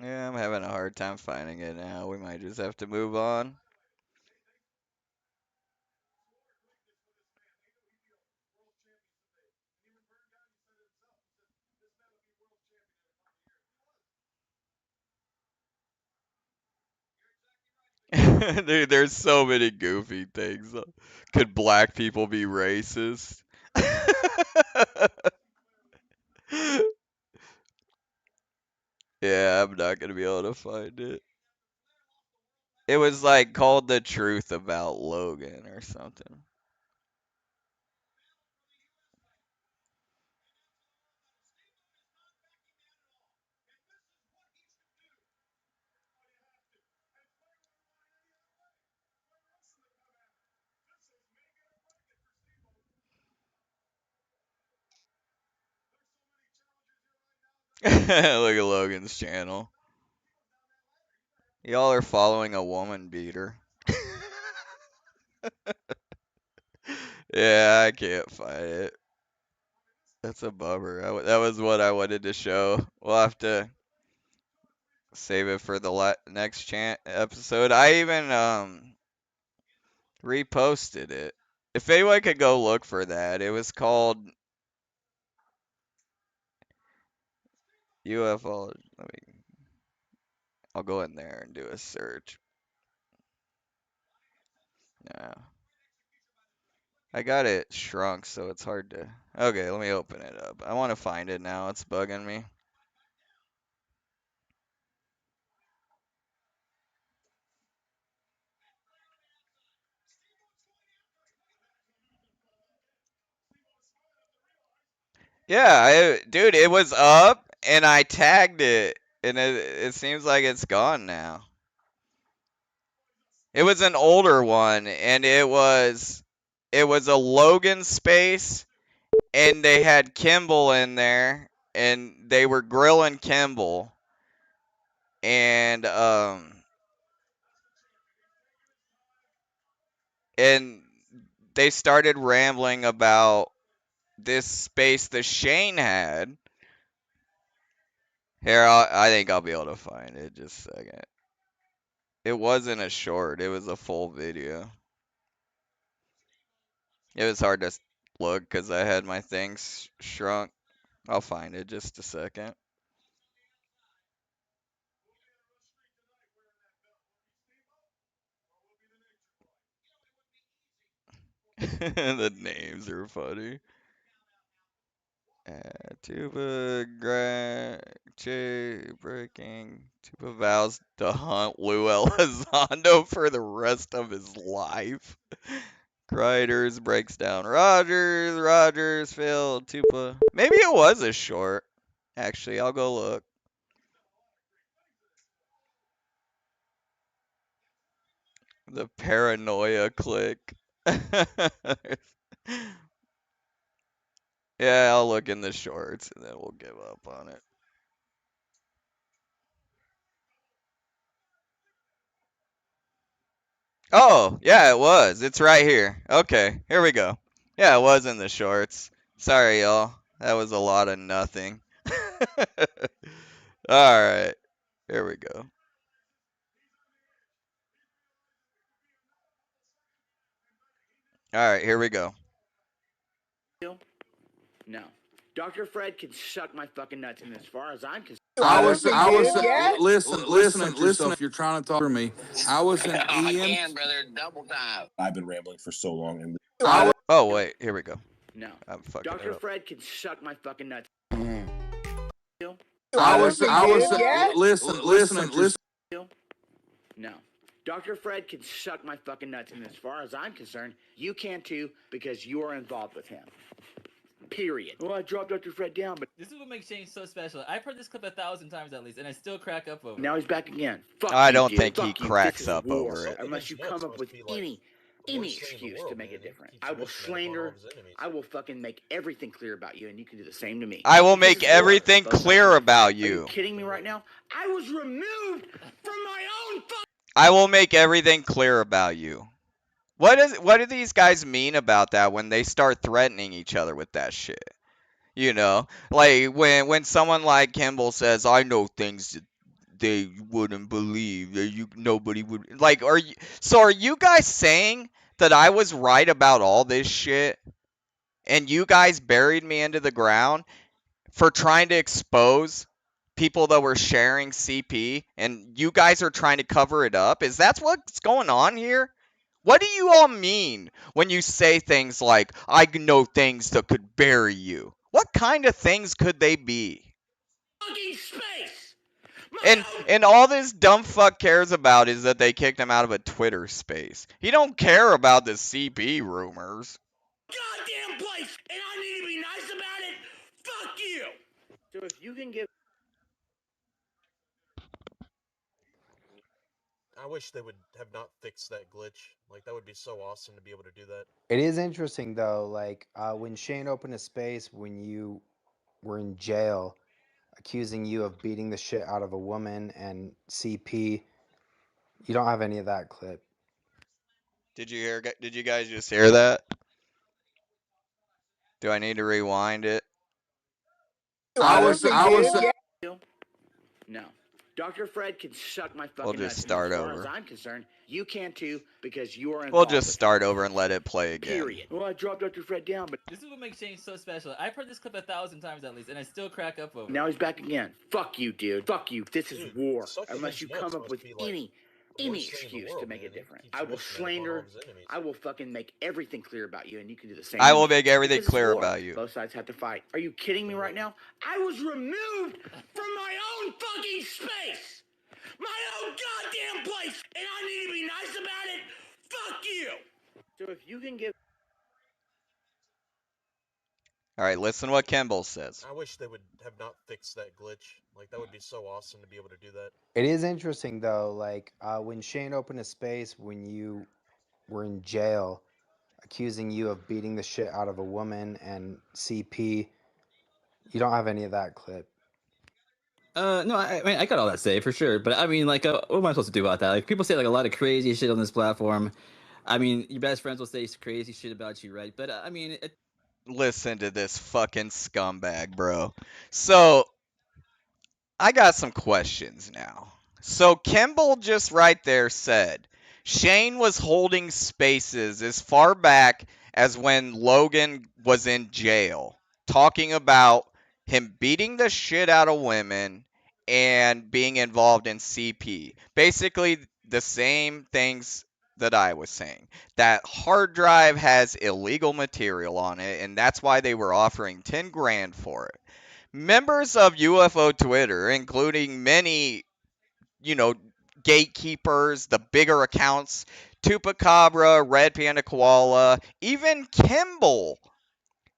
A: Yeah, I'm having a hard time finding it now. We might just have to move on. Dude, there's so many goofy things. Could black people be racist? Yeah, I'm not gonna be able to find it. It was like called The Truth About Logan or something. Look at Logan's channel. Y'all are following a woman beater. Yeah, I can't find it. That's a bummer. That was what I wanted to show. We'll have to save it for the next episode. I even reposted it. If anyone could go look for that, it was called UFO. I'll go in there and do a search. No. I got it shrunk, so it's hard to. Okay, let me open it up. I want to find it now. It's bugging me. Yeah, dude, it was up and I tagged it, and it seems like it's gone now. It was an older one, and it was a Logan space, and they had Kimball in there, and they were grilling Kimball, and they started rambling about this space that Shane had. Here, I think I'll be able to find it. Just a second. It wasn't a short. It was a full video. It was hard to look because I had my things shrunk. I'll find it. Just a second. The names are funny. Tuba breaking. Tuba vows to hunt Lou Elizondo for the rest of his life. Grinders breaks down Rogers. Rogers failed Tupa. Maybe it was a short. Actually, I'll go look. The paranoia click. Yeah, I'll look in the shorts and then we'll give up on it. Oh, yeah, it was. It's right here. Okay, here we go. Yeah, it was in the shorts. Sorry, y'all. That was a lot of nothing. Alright, here we go. All right, here we go.
H: No. Dr. Fred can suck my fucking nuts, and as far as I'm concerned,
I: listen at yourself. You're trying to talk to me. I was an EM.
H: brother, double time.
G: I've been rambling for so long, and
A: Oh wait, here we go.
H: No.
A: I'm fucking it
H: Dr.
A: up.
H: Fred can suck my fucking nuts.
I: Listen.
H: No. Dr. Fred can suck my fucking nuts, and as far as I'm concerned, you can too, because you are involved with him. Period. Well, I dropped Dr. Fred down, but
J: This is what makes Shane so special. I've heard this clip 1,000 times at least, and I still crack up over it.
H: now he's back again. Fuck
A: I
H: you,
A: don't
H: dude.
A: think he
H: Fuck you.
A: cracks
H: This is
A: up
H: war.
A: over it.
H: Unless you come up with any excuse to make it different. I will slander. I will fucking make everything clear about you, and you can do the same to me.
A: I will
H: This
A: make
H: is war.
A: everything
H: Both sides
A: clear
H: have to
A: about
H: fight. Are you
A: you.
H: kidding me right now? I was removed from my own fucking.
A: I will make everything clear about you. What do these guys mean about that when they start threatening each other with that shit? You know, like when someone like Kimball says, "I know things that they wouldn't believe that nobody would like." Are you guys saying that I was right about all this shit, and you guys buried me into the ground for trying to expose people that were sharing CP, and you guys are trying to cover it up? Is that what's going on here? What do you all mean when you say things like, I know things that could bury you? What kind of things could they be?
H: Fucking space.
A: And all this dumb fuck cares about is that they kicked him out of a Twitter space. He don't care about the CP rumors.
H: Goddamn place, and I need to be nice about it. Fuck you. So if you can give.
G: I wish they would have not fixed that glitch. Like, that would be so awesome to be able to do that.
K: It is interesting though, like when Shane opened a space when you were in jail, accusing you of beating the shit out of a woman and CP. You don't have any of that clip.
A: Did you guys just hear that? Do I need to rewind it?
H: No. Dr. Fred can suck my fucking
A: We'll just
H: nuts, and
A: start
H: as far
A: over.
H: as I'm concerned, you can too, because you are involved.
A: We'll just
H: with
A: start
H: him.
A: over and let it play again.
H: Period. Well, I dropped Dr. Fred down, but
J: This is what makes Shane so special. I've heard this clip 1,000 times at least, and I still crack up over it.
H: now he's back again. Fuck you, dude. Fuck you. This is
G: Dude,
H: war.
G: sucking
H: Unless
G: his
H: you
G: nuts
H: come up
G: must
H: with
G: be, like,
H: any
G: worst thing in the
H: excuse
G: world,
H: to make
G: man.
H: it different.
G: Keeps
H: I will
G: mentioning it
H: slander.
G: on all of his enemies.
H: I will fucking make everything clear about you, and you can do the same.
A: I
H: to
A: will
H: me.
A: make everything
H: Because it's
A: clear
H: war.
A: about you.
H: Both sides have to fight. Are you kidding me right now? I was removed from my own fucking space, my own goddamn place, and I need to be nice about it. Fuck you. So if you can give.
A: All right, listen to what Kimball says.
G: I wish they would have not fixed that glitch. Like, that would be so awesome to be able to do that.
K: It is interesting though, like when Shane opened a space when you were in jail, accusing you of beating the shit out of a woman and CP. You don't have any of that clip.
J: No, I mean, I got all that to say for sure, but I mean, like, what am I supposed to do about that? Like, people say like a lot of crazy shit on this platform. I mean, your best friends will say crazy shit about you, right? But I mean,
A: Listen to this fucking scumbag, bro. So, I got some questions now. So, Kimball just right there said Shane was holding spaces as far back as when Logan was in jail, talking about him beating the shit out of women and being involved in CP. Basically, the same things that I was saying. That hard drive has illegal material on it, and that's why they were offering 10 grand for it. Members of UFO Twitter, including many, gatekeepers, the bigger accounts, Tupacabra, Red Panda Koala, even Kimball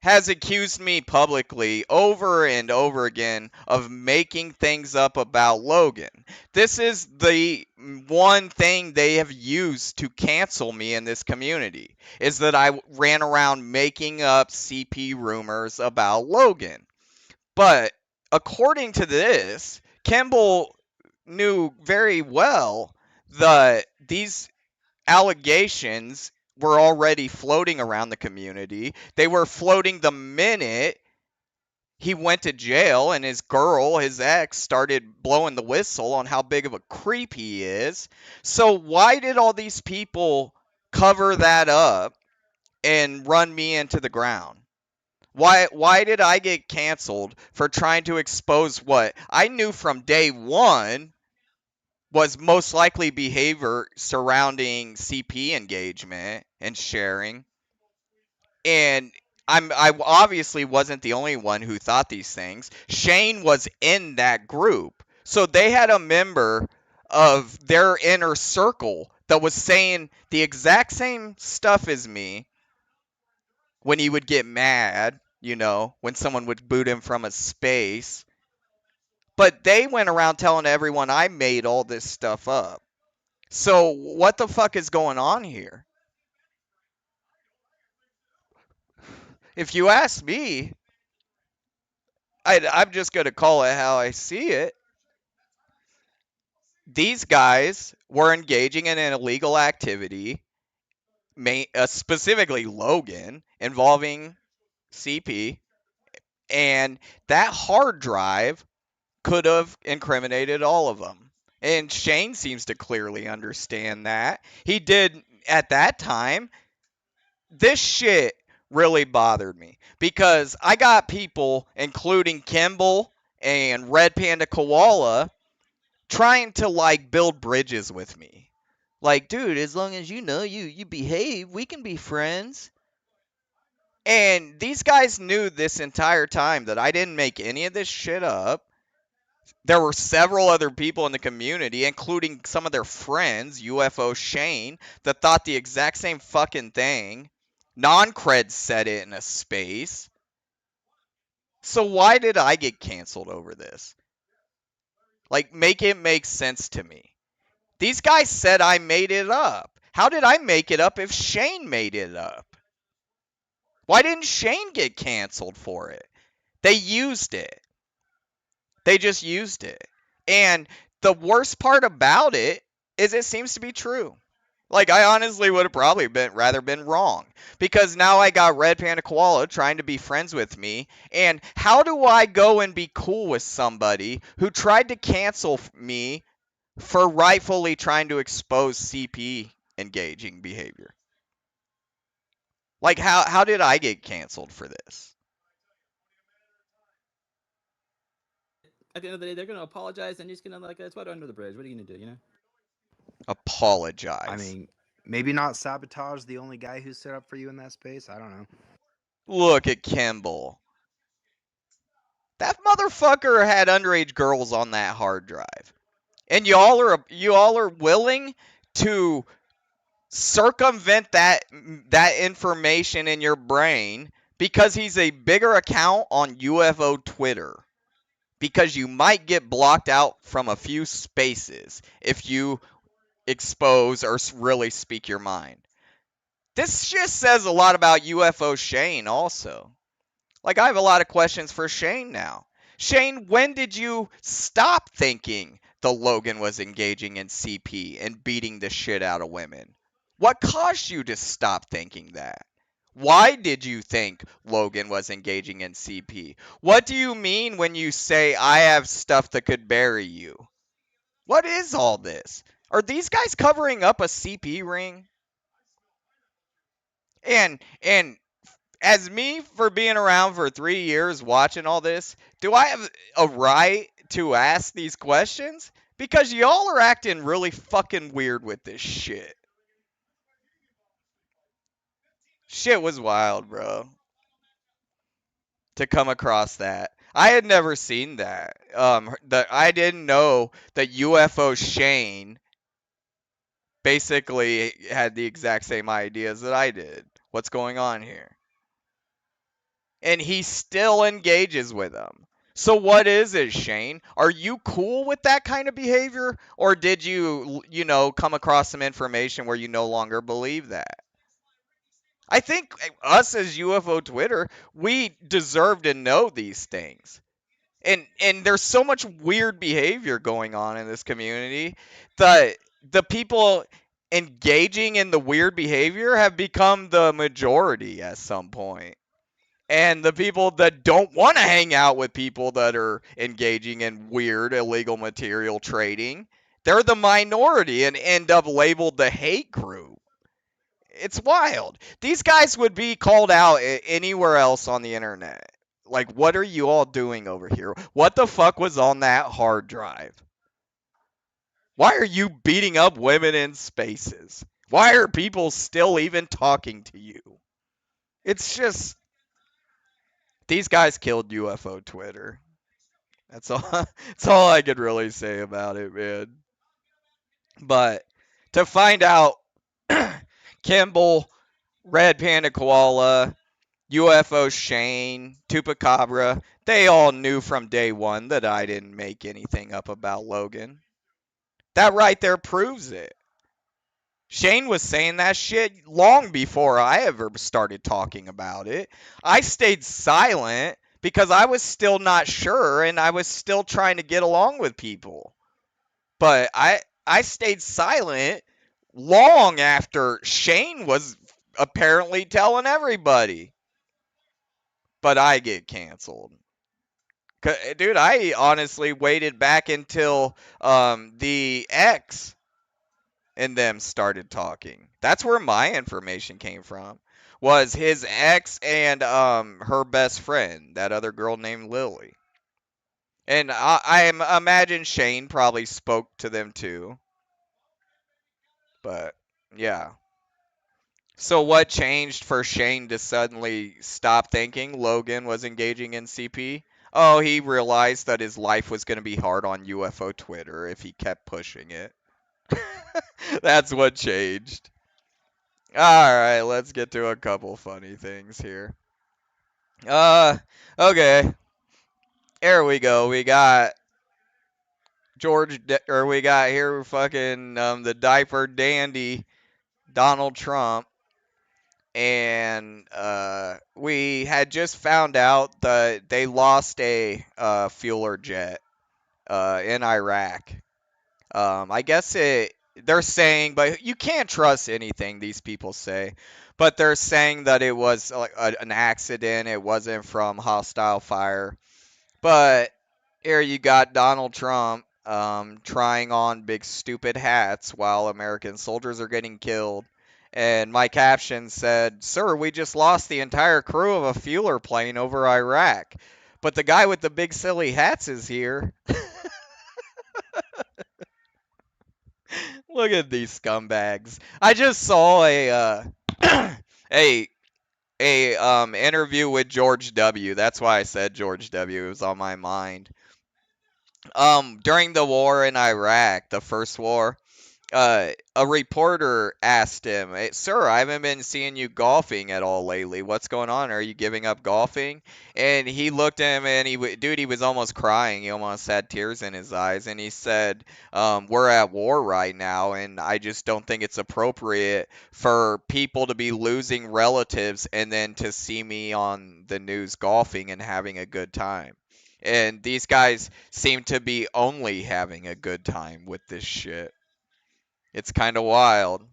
A: has accused me publicly over and over again of making things up about Logan. This is the one thing they have used to cancel me in this community, is that I ran around making up CP rumors about Logan. But according to this, Kimball knew very well that these allegations were already floating around the community. They were floating the minute he went to jail and his girl, his ex, started blowing the whistle on how big of a creep he is. So why did all these people cover that up and run me into the ground? Why did I get canceled for trying to expose what I knew from day one was most likely behavior surrounding CP engagement and sharing? And I obviously wasn't the only one who thought these things. Shane was in that group. So they had a member of their inner circle that was saying the exact same stuff as me when he would get mad, when someone would boot him from a space. But they went around telling everyone I made all this stuff up. So what the fuck is going on here? If you ask me, I'm just going to call it how I see it. These guys were engaging in an illegal activity, specifically Logan, involving CP, and that hard drive could have incriminated all of them. And Shane seems to clearly understand that. He did at that time. This shit really bothered me because I got people, including Kimball and Red Panda Koala, trying to like build bridges with me. Like, dude, as long as you behave, we can be friends. And these guys knew this entire time that I didn't make any of this shit up. There were several other people in the community, including some of their friends, UFO Shane, that thought the exact same fucking thing. Non-creds said it in a space. So why did I get canceled over this? Like, make it make sense to me. These guys said I made it up. How did I make it up if Shane made it up? Why didn't Shane get canceled for it? They used it. They just used it. And the worst part about it is it seems to be true. Like, I honestly would have probably rather been wrong. Because now I got Red Panda Koala trying to be friends with me. And how do I go and be cool with somebody who tried to cancel me for rightfully trying to expose CP engaging behavior? Like, how did I get canceled for this?
J: At the end of the day, they're gonna apologize and you're just gonna like it's water under the bridge. What are you gonna do?
A: Apologize.
K: I mean, maybe not sabotage the only guy who stood up for you in that space. I don't know.
A: Look at Kimball. That motherfucker had underage girls on that hard drive. And y'all are willing to circumvent that information in your brain because he's a bigger account on UFO Twitter. Because you might get blocked out from a few spaces if you expose or really speak your mind. This just says a lot about UFO Shane also. Like, I have a lot of questions for Shane now. Shane, when did you stop thinking the Logan was engaging in CP and beating the shit out of women? What caused you to stop thinking that? Why did you think Logan was engaging in CP? What do you mean when you say I have stuff that could bury you? What is all this? Are these guys covering up a CP ring? And as me for being around for 3 years watching all this, do I have a right to ask these questions? Because y'all are acting really fucking weird with this shit. Shit was wild, bro. To come across that. I had never seen that. I didn't know that UFO Shane basically had the exact same ideas that I did. What's going on here? And he still engages with them. So what is it, Shane? Are you cool with that kind of behavior? Or did you, come across some information where you no longer believe that? I think us as UFO Twitter, we deserve to know these things. And there's so much weird behavior going on in this community that the people engaging in the weird behavior have become the majority at some point. And the people that don't want to hang out with people that are engaging in weird illegal material trading, they're the minority and end up labeled the hate group. It's wild. These guys would be called out anywhere else on the internet. Like, what are you all doing over here? What the fuck was on that hard drive? Why are you beating up women in spaces? Why are people still even talking to you? It's just, these guys killed UFO Twitter. That's all. That's all I could really say about it, man. But to find out, Kimball, Red Panda Koala, UFO Shane, Tupacabra, they all knew from day one that I didn't make anything up about Logan. That right there proves it. Shane was saying that shit long before I ever started talking about it. I stayed silent because I was still not sure and I was still trying to get along with people. But I stayed silent long after Shane was apparently telling everybody. But I get canceled. Dude, I honestly waited back until the X and them started talking. That's where my information came from. Was his ex and her best friend, that other girl named Lily. And I imagine Shane probably spoke to them too. But yeah. So what changed for Shane to suddenly stop thinking Logan was engaging in CP? Oh, he realized that his life was going to be hard on UFO Twitter if he kept pushing it. That's what changed. Alright, let's get to a couple funny things here. Okay. Here we go. We got we got here fucking the diaper dandy Donald Trump. And we had just found out that they lost a fueler jet in Iraq. I guess they're saying, but you can't trust anything these people say. But they're saying that it was like an accident. It wasn't from hostile fire. But here you got Donald Trump trying on big stupid hats while American soldiers are getting killed. And my caption said, "Sir, we just lost the entire crew of a fueler plane over Iraq. But the guy with the big silly hats is here." Look at these scumbags. I just saw a interview with George W. That's why I said George W. It was on my mind. During the war in Iraq, the first war, a reporter asked him, "Hey, sir, I haven't been seeing you golfing at all lately. What's going on? Are you giving up golfing?" And he looked at him and he was almost crying. He almost had tears in his eyes. And he said, "We're at war right now, and I just don't think it's appropriate for people to be losing relatives and then to see me on the news golfing and having a good time." And these guys seem to be only having a good time with this shit. It's kind of wild.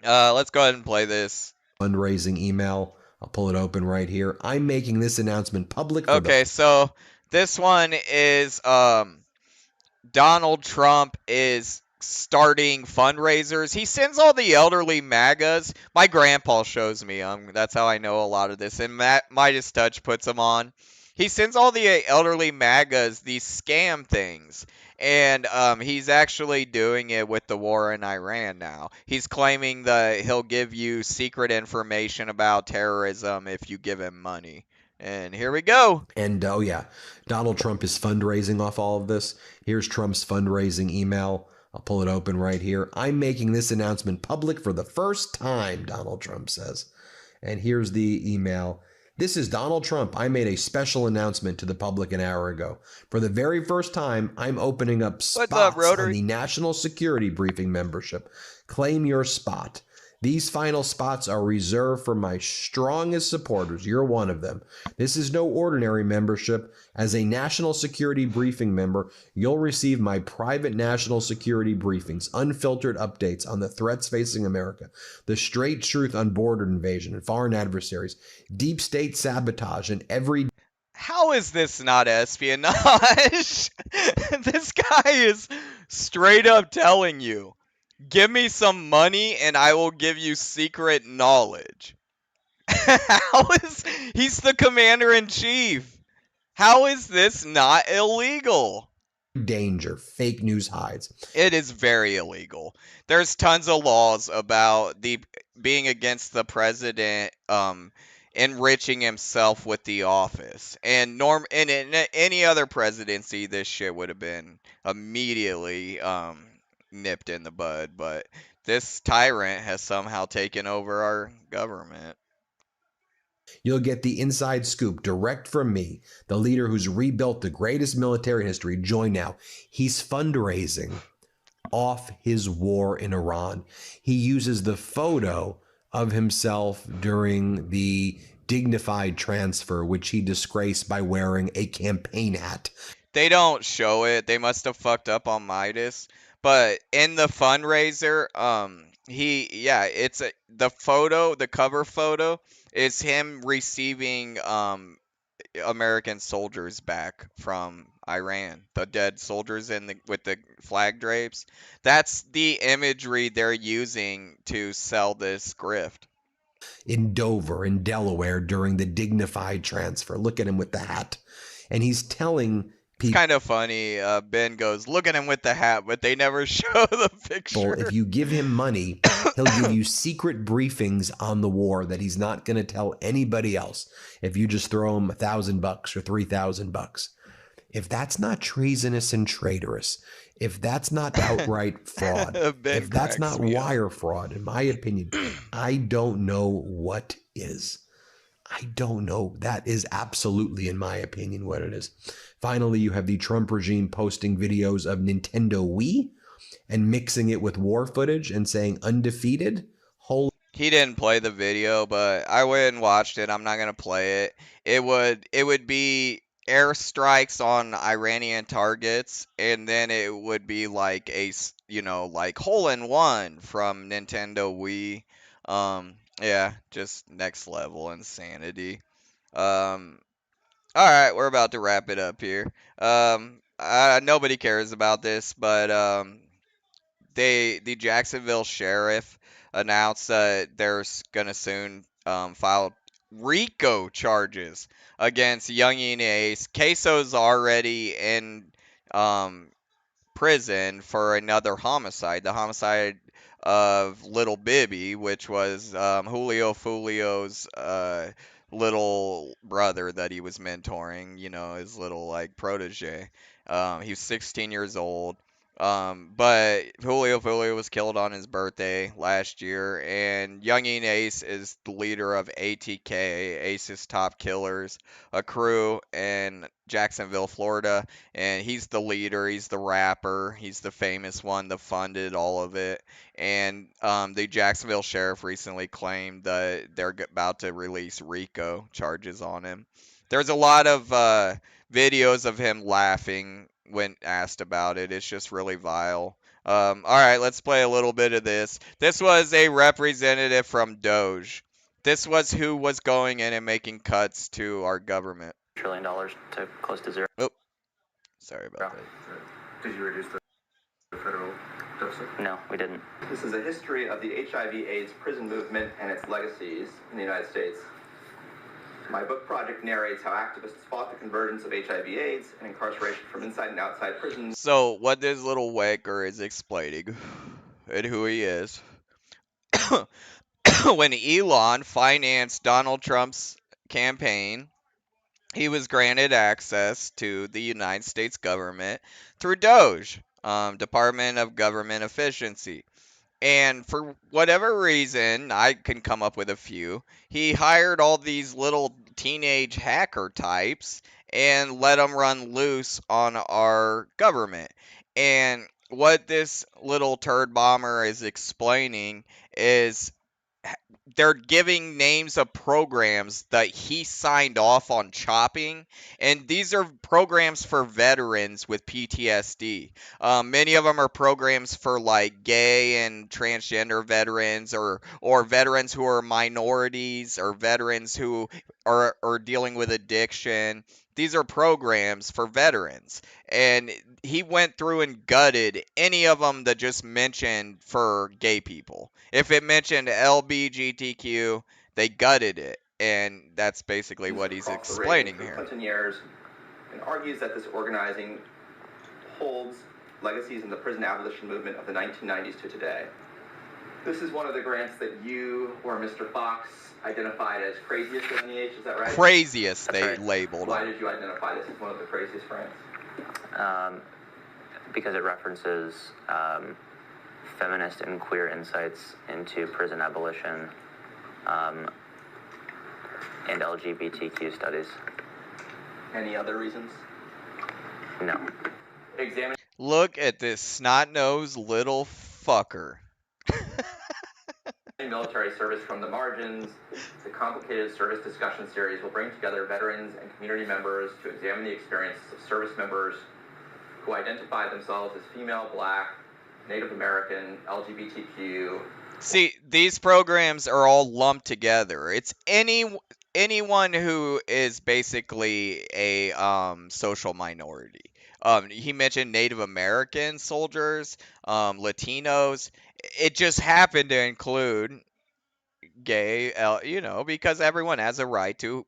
A: Let's go ahead and play this.
L: Fundraising email. I'll pull it open right here. I'm making this announcement public.
A: Okay, so this one is Donald Trump is starting fundraisers. He sends all the elderly MAGAs. My grandpa shows me them. That's how I know a lot of this. And Midas Touch puts them on. He sends all the elderly MAGAs these scam things. And he's actually doing it with the war in Iran now. He's claiming that he'll give you secret information about terrorism if you give him money. And here we go.
L: And oh yeah, Donald Trump is fundraising off all of this. Here's Trump's fundraising email. I'll pull it open right here. I'm making this announcement public for the first time, Donald Trump says. And here's the email. This is Donald Trump. I made a special announcement to the public an hour ago. For the very first time, I'm opening up spots on the National Security Briefing membership. Claim your spot. These final spots are reserved for my strongest supporters. You're one of them. This is no ordinary membership. As a National Security Briefing member, you'll receive my private national security briefings, unfiltered updates on the threats facing America, the straight truth on border invasion and foreign adversaries, deep state sabotage, and every...
A: How is this not espionage? This guy is straight up telling you Give me some money and I will give you secret knowledge. How is he's the commander in chief? How is this not illegal?
L: Danger. Fake news hides.
A: It is very illegal. There's tons of laws about the being against the president enriching himself with the office. And in any other presidency this shit would have been immediately nipped in the bud, but this tyrant has somehow taken over our government.
L: You'll get the inside scoop direct from me, the leader who's rebuilt the greatest military in history. Join now. He's fundraising off his war in Iran. He uses the photo of himself during the dignified transfer, which he disgraced by wearing a campaign hat.
A: They don't show it. They must have fucked up on Midas. But in the fundraiser, the cover photo is him receiving American soldiers back from Iran, the dead soldiers with the flag drapes. That's the imagery they're using to sell this grift.
L: In Dover, in Delaware, during the dignified transfer. Look at him with the hat. And he's telling
A: It's kind of funny. Ben goes, "Look at him with the hat," but they never show the picture.
L: if you give him money, he'll give you secret briefings on the war that he's not going to tell anybody else if you just throw him $1,000 or $3,000. If that's not treasonous and traitorous, if that's not outright fraud, if that's not wire fraud, in my opinion, I don't know what is. I don't know. That is absolutely, in my opinion, what it is. Finally, you have the Trump regime posting videos of Nintendo Wii and mixing it with war footage and saying undefeated.
A: He didn't play the video, but I went and watched it. I'm not gonna play it. It would be airstrikes on Iranian targets, and then it would be like like hole in one from Nintendo Wii. Yeah, just next level insanity. All right, we're about to wrap it up here. Nobody cares about this, but the Jacksonville sheriff announced that they're gonna soon file RICO charges against Youngin Ace. Queso's already in prison for another homicide, the homicide of Little Bibby, which was Julio Fulio's little brother that he was mentoring, his little like protege. He was 16 years old. But Julio Fulio was killed on his birthday last year, and Youngin Ace is the leader of ATK, Ace's Top Killers, a crew in Jacksonville, Florida, and he's the leader, he's the rapper, he's the famous one that funded all of it. And the Jacksonville sheriff recently claimed that they're about to release RICO charges on him. There's a lot of videos of him laughing when asked about it. It's just really vile. All right, let's play a little bit of this. This was a representative from Doge. This was who was going in and making cuts to our government.
M: $1 trillion to close to zero.
A: Oh, sorry about that.
N: Did you reduce the federal deficit?
M: No, we didn't.
O: This is a history of the HIV/AIDS prison movement and its legacies in the United States. My book project narrates how activists fought the convergence of HIV/AIDS and incarceration from inside and outside prisons.
A: So, what this little wanker is explaining, and who he is, when Elon financed Donald Trump's campaign, he was granted access to the United States government through Doge, Department of Government Efficiency. And for whatever reason, I can come up with a few, he hired all these little teenage hacker types and let them run loose on our government. And what this little turd bomber is explaining is they're giving names of programs that he signed off on chopping, and these are programs for veterans with PTSD. Many of them are programs for like gay and transgender veterans, or veterans who are minorities, or veterans who are dealing with addiction. These are programs for veterans, and he went through and gutted any of them that just mentioned for gay people. If it mentioned LBGTQ, they gutted it, and that's basically what he's
O: across the Reagan
A: explaining
O: through
A: here.
O: Clinton years, and argues that this organizing holds legacies in the prison abolition movement of the 1990s to today. This is one of the grants that you or Mr. Fox identified as craziest at NEH, is that right?
A: Craziest,
J: That's
A: they
J: right.
A: labeled
O: Why
A: them.
O: did you identify this as one of the craziest grants?
M: Because it references feminist and queer insights into prison abolition and LGBTQ studies.
O: Any other reasons?
M: No.
O: Examine
A: Look at this snot-nosed little fucker.
O: military service from the margins. The complicated service discussion series will bring together veterans and community members to examine the experiences of service members who identify themselves as female, black, Native American, LGBTQ.
A: See, these programs are all lumped together. It's anyone who is basically a social minority. He mentioned Native American soldiers, Latinos. It just happened to include gay, because everyone has a right to,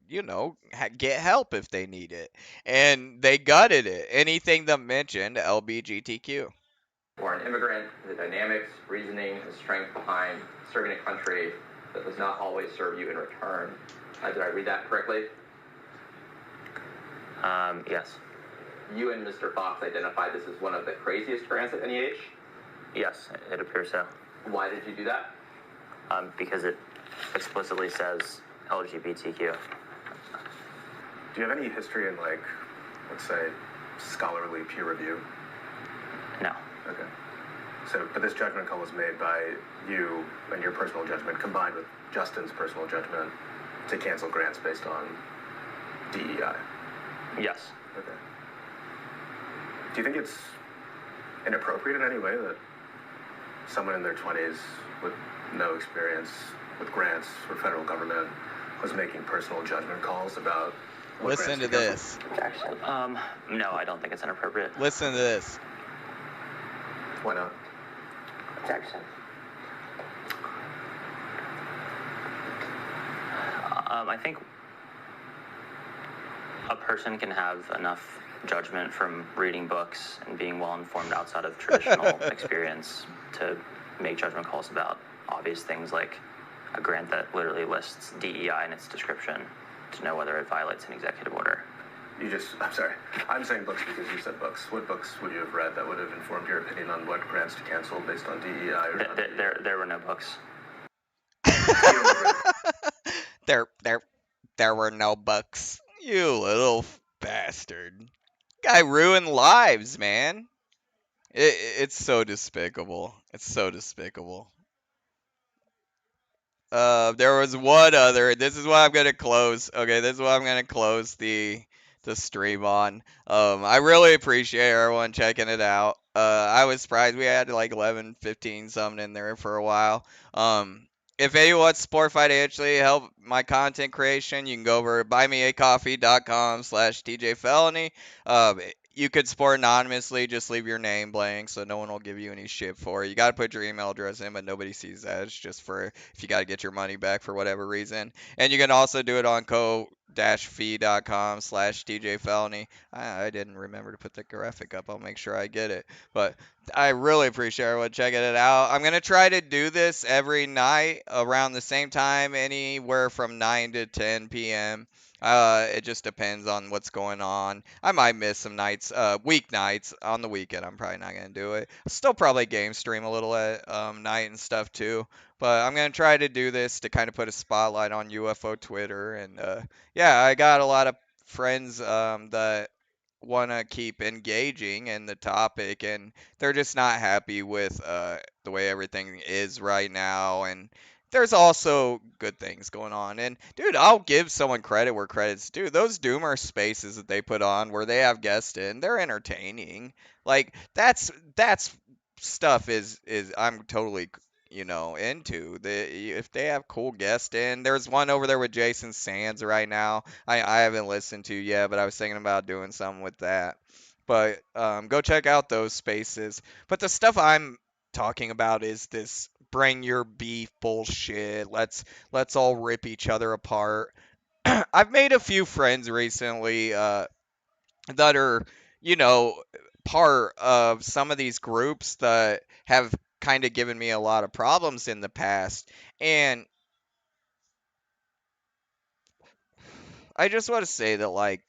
A: get help if they need it. And they gutted it. Anything that mentioned LBGTQ.
O: Or an immigrant, the dynamics, reasoning, and strength behind serving a country that does not always serve you in return. Did I read that correctly?
M: Yes.
O: You and Mr. Fox identified this as one of the craziest grants at NEH?
M: Yes, it appears so.
O: Why did you do that?
M: Because it explicitly says LGBTQ.
N: Do you have any history in, like, let's say, scholarly peer review?
M: No.
N: Okay. So, but this judgment call was made by you and your personal judgment combined with Justin's personal judgment to cancel grants based on DEI.
M: Yes.
N: Okay. Do you think it's inappropriate in any way that someone in their 20s with no experience with grants or federal government was making personal judgment calls about what
A: Listen to
N: grants
A: this.
M: Actually, no, I don't think it's inappropriate.
A: Listen to this.
N: Why not?
M: Objection. I think a person can have enough judgment from reading books and being well informed outside of traditional experience to make judgment calls about obvious things like a grant that literally lists DEI in its description to know whether it violates an executive order.
N: I'm sorry. I'm saying books because you said books. What books would you have read that would have informed your opinion on what grants to cancel based on DEI or not?
M: There were no books.
A: There were no books. You little bastard. Guy ruined lives, man. It's so despicable. It's so despicable. There was one other. This is what I'm gonna close. Okay, this is what I'm gonna close the stream on. I really appreciate everyone checking it out. I was surprised we had like 11, 15 something in there for a while. If anyone wants to support financially, help my content creation, you can go over to buymeacoffee.com/TeeJay Felony. You could support anonymously, just leave your name blank so no one will give you any shit for it. You got to put your email address in, but nobody sees that. It's just for if you got to get your money back for whatever reason. And you can also do it on co-fee.com/TeeJay Felony. I didn't remember to put the graphic up. I'll make sure I get it. But I really appreciate everyone checking it out. I'm going to try to do this every night around the same time, anywhere from 9 to 10 p.m. It just depends on what's going on. I might miss some nights, weeknights. On the weekend, I'm probably not gonna do it. Still probably game stream a little at night and stuff too. But I'm gonna try to do this to kind of put a spotlight on UFO Twitter. And yeah, I got a lot of friends that want to keep engaging in the topic, and they're just not happy with the way everything is right now. And there's also good things going on. And dude, I'll give someone credit where credit's due. Those Doomer spaces that they put on where they have guests in, they're entertaining. Like that's stuff is I'm totally into. If they have cool guests in, there's one over there with Jason Sands right now. I haven't listened to yet, but I was thinking about doing something with that. But go check out those spaces. But the stuff I'm talking about is this bring your beef bullshit. Let's all rip each other apart. I've made a few friends recently that are, you know, part of some of these groups that have kind of given me a lot of problems in the past. And I just want to say that, like,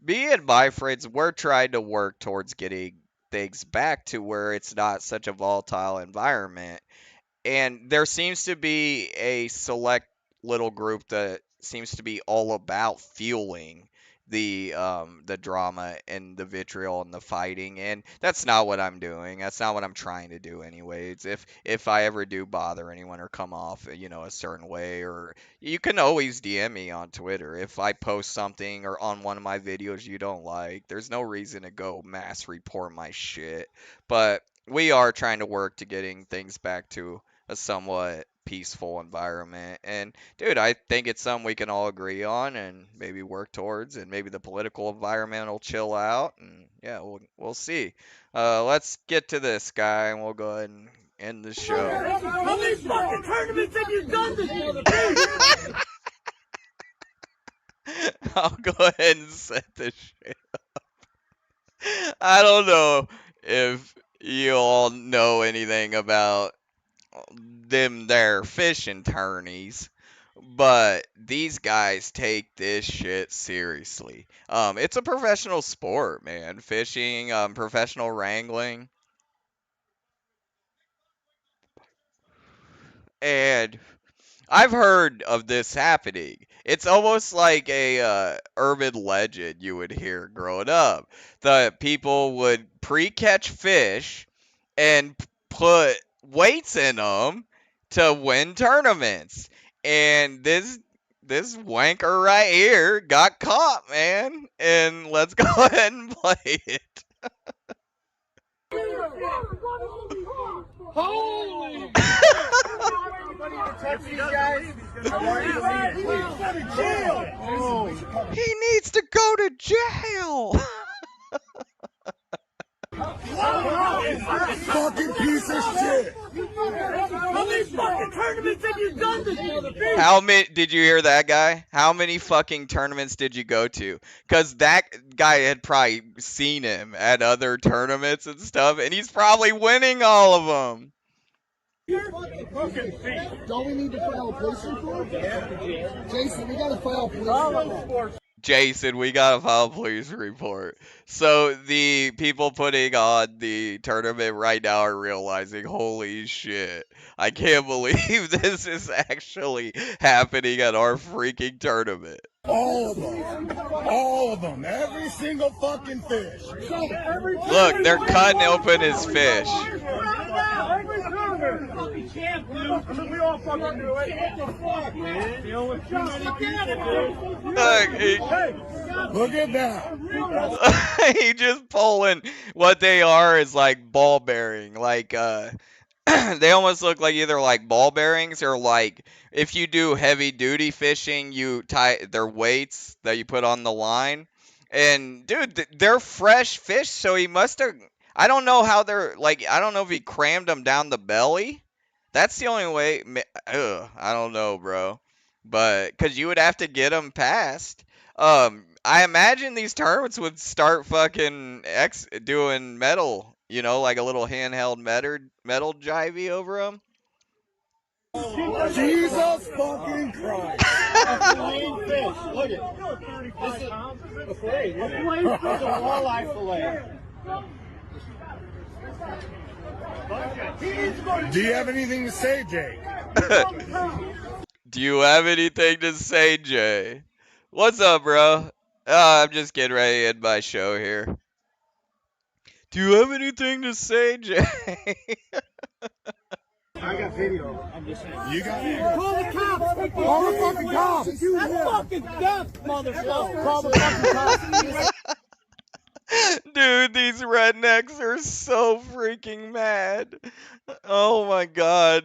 A: me and my friends, we're trying to work towards getting things back to where it's not such a volatile environment. And there seems to be a select little group that seems to be all about fueling the drama and the vitriol and the fighting, and that's not what I'm doing. That's not what I'm trying to do anyways. If I ever do bother anyone or come off a certain way, or you can always DM me on Twitter if I post something or on one of my videos you don't like. There's no reason to go mass report my shit, but we are trying to work to getting things back to a somewhat peaceful environment. And dude, I think it's something we can all agree on and maybe work towards, and maybe the political environment will chill out. And yeah, we'll see. Let's get to this guy, and we'll go ahead and end the show.
H: How many fucking tournaments have you done this motherfucker?
A: I'll go ahead and set this shit up. I don't know if you all know anything about them there fishing tourneys, but these guys take this shit seriously. It's a professional sport, man. Fishing, professional wrangling, and I've heard of this happening. It's almost like a urban legend you would hear growing up. The people would pre-catch fish and put weights in them to win tournaments. And this wanker right here got caught, man. And let's go ahead and play it.
H: Holy!
A: He needs to go to jail.
H: Fucking piece of shit! How many fucking tournaments have you done this motherfucker?
A: How many did you hear that guy? How many fucking tournaments did you go to? Cause that guy had probably seen him at other tournaments and stuff, and he's probably winning all of them.
H: Don't we need to file a police report? Jason, we gotta file a police report.
A: Jason, we gotta file a police report. So the people putting on the tournament right now are realizing, holy shit, I can't believe this is actually happening at our freaking tournament.
H: All of them. All of them. Every single fucking fish.
A: Look, they're cutting open his fish.
H: Every tournament. Fucking champ, dude. We all fucking do it. What the fuck, man? Deal with too many people, dude. Look at that.
A: He just pulling. What they are is like ball bearing. Like, they almost look like either like ball bearings or like if you do heavy duty fishing, you tie their weights that you put on the line. And dude, they're fresh fish, so he must have. I don't know how they're like. I don't know if he crammed them down the belly. That's the only way. I don't know, bro. But because you would have to get them past. I imagine these tournaments would start fucking doing metal, like a little handheld metal jivey over them.
H: Jesus fucking Christ. A filleted fish. Look at it. This is a fillet. It's a walleye fillet. Do you have anything to say, Jake?
A: Do you have anything to say, Jay? What's up, bro? I'm just getting ready to end my show here. Do you have anything to say, Jay?
H: I got video. I'm just saying. You got video. Call the cops. Call the fucking cops. That's fucking theft, motherfucker. Call the fucking cops.
A: Dude, these rednecks are so freaking mad. Oh my god.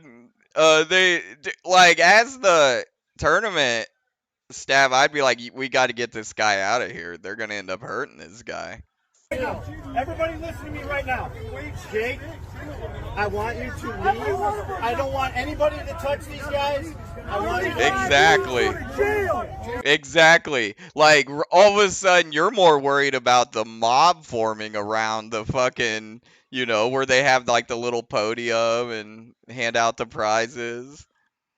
A: Like, as the tournament staff, I'd be like, we got to get this guy out of here. They're gonna end up hurting this guy.
H: Everybody listen to me right now. Jake, I want you to leave. I don't want anybody to touch these guys. I want you
A: to Exactly. Like, all of a sudden, you're more worried about the mob forming around the fucking, where they have, like, the little podium and hand out the prizes.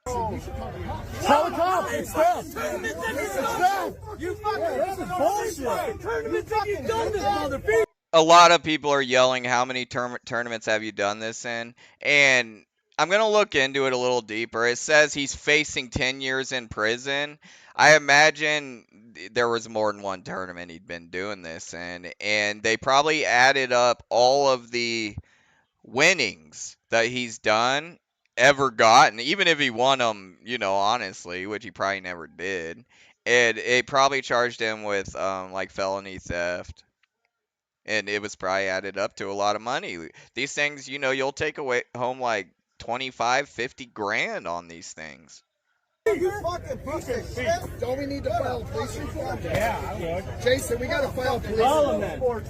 H: Tell the cops, it's them. It's them. You fucking, this is bullshit. Tournaments have you done this, motherfucker?
A: A lot of people are yelling, how many tournaments have you done this in? And I'm going to look into it a little deeper. It says he's facing 10 years in prison. I imagine there was more than one tournament he'd been doing this in. And they probably added up all of the winnings that he's done, ever gotten, even if he won them, honestly, which he probably never did. And it probably charged him with, like, felony theft. And it was probably added up to a lot of money. These things, you'll take away home like 25, 50 grand on these things.
H: You fucking piece of shit. Don't we need to file a police report? Yeah, I would. Jason, we gotta file a police report.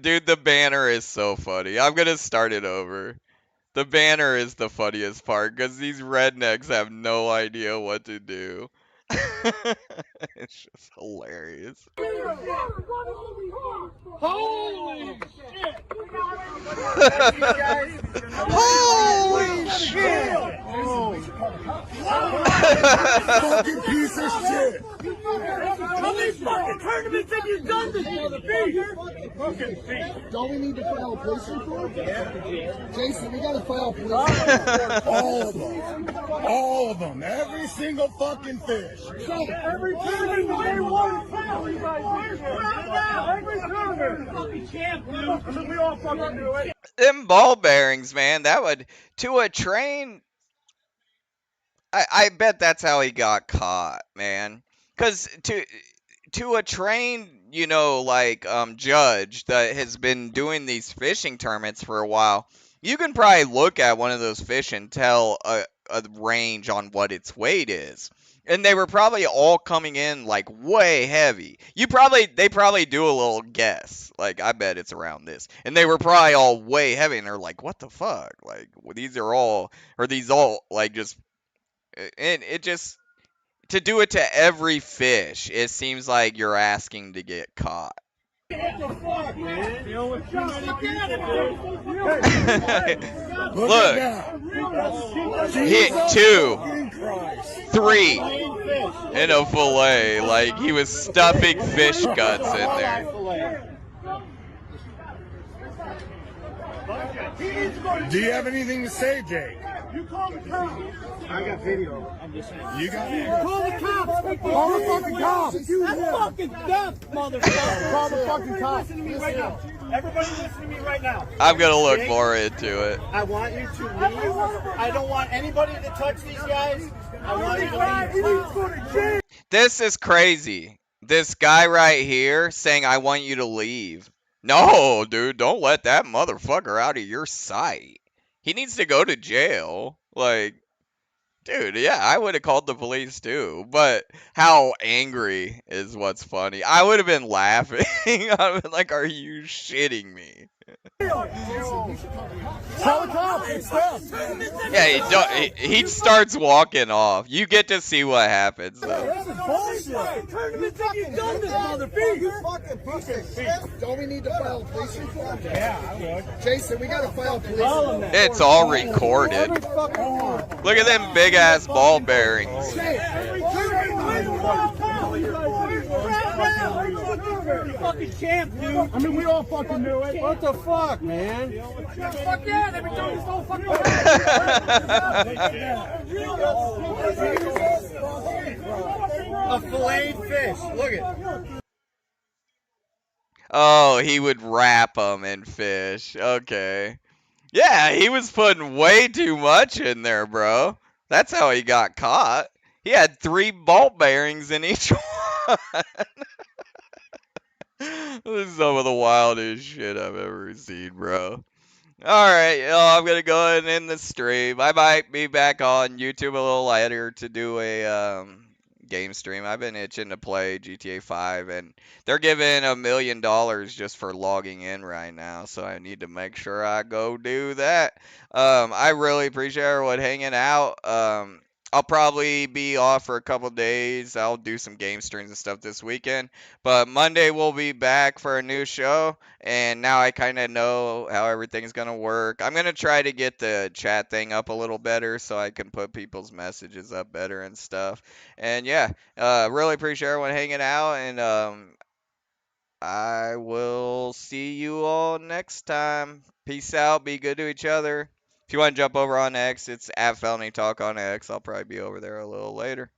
A: Dude, the banner is so funny. I'm gonna start it over. The banner is the funniest part because these rednecks have no idea what to do. It's just hilarious.
H: Holy shit!
A: Holy shit!
H: Fucking piece of shit! How many fucking tournaments have you done this, motherfucker? Don't we need to file a police report? Jason, we gotta file a police report. All of them. All of them. Every single fucking fish. Every tournament they won. Every tournament. Fucking champ, dude. I mean, we all fucking do it.
A: Them ball bearings, man, that would, to a train, I bet that's how he got caught, man. Because to a trained, judge that has been doing these fishing tournaments for a while, you can probably look at one of those fish and tell a range on what its weight is. And they were probably all coming in like way heavy. They probably do a little guess. Like, I bet it's around this. And they were probably all way heavy, and they're like, what the fuck? Like, these all like just, and it just, to do it to every fish, it seems like you're asking to get caught.
H: What the fuck, man?
A: Look, hit 2, 3, and a fillet. Like, he was stuffing fish guts in there.
H: Do you have anything to say, Jake? You call the cops. I got video. I'm just saying. You got video. Call the cops. Call the fucking cops. That's fucking theft, motherfucker. Call the fucking cops. Listen to me right now. Everybody listen to me right now.
A: I'm going to look more into it.
H: I want you to leave. I don't want anybody to touch these guys. I want you to leave.
A: This is crazy. This guy right here saying, I want you to leave. No, dude, don't let that motherfucker out of your sight. He needs to go to jail. Like, dude, yeah, I would have called the police too. But how angry is what's funny. I would have been laughing. I would have been like, are you shitting me?
H: Tell the cops, it's them.
A: Yeah, he starts walking off. You get to see what happens, though.
H: This is bullshit. Tournaments have you done this, motherfucker? You fucking piece of shit. Don't we need to file a police report? Yeah, I would. Jason, we gotta file a police report.
A: It's all recorded. Look at them big ass ball bearings.
H: Fucking champ, dude. I mean, we all fucking do it. What the fuck, man? Fuck yeah, they've been doing this whole fucking A filleted fish. Look at.
A: Oh, he would wrap them in fish. Okay. Yeah, he was putting way too much in there, bro. That's how he got caught. He had 3 ball bearings in each one. This is some of the wildest shit I've ever seen, bro. Alright, I'm gonna go ahead and end the stream. I might be back on YouTube a little later to do a game stream. I've been itching to play GTA 5, and they're giving $1 million just for logging in right now, so I need to make sure I go do that. I really appreciate everyone hanging out. I'll probably be off for a couple days. I'll do some game streams and stuff this weekend, but Monday we'll be back for a new show, and now I kind of know how everything's going to work. I'm going to try to get the chat thing up a little better so I can put people's messages up better and stuff. And yeah, really appreciate everyone hanging out, and I will see you all next time. Peace out. Be good to each other. If you want to jump over on X, it's at Felony Talk on X. I'll probably be over there a little later.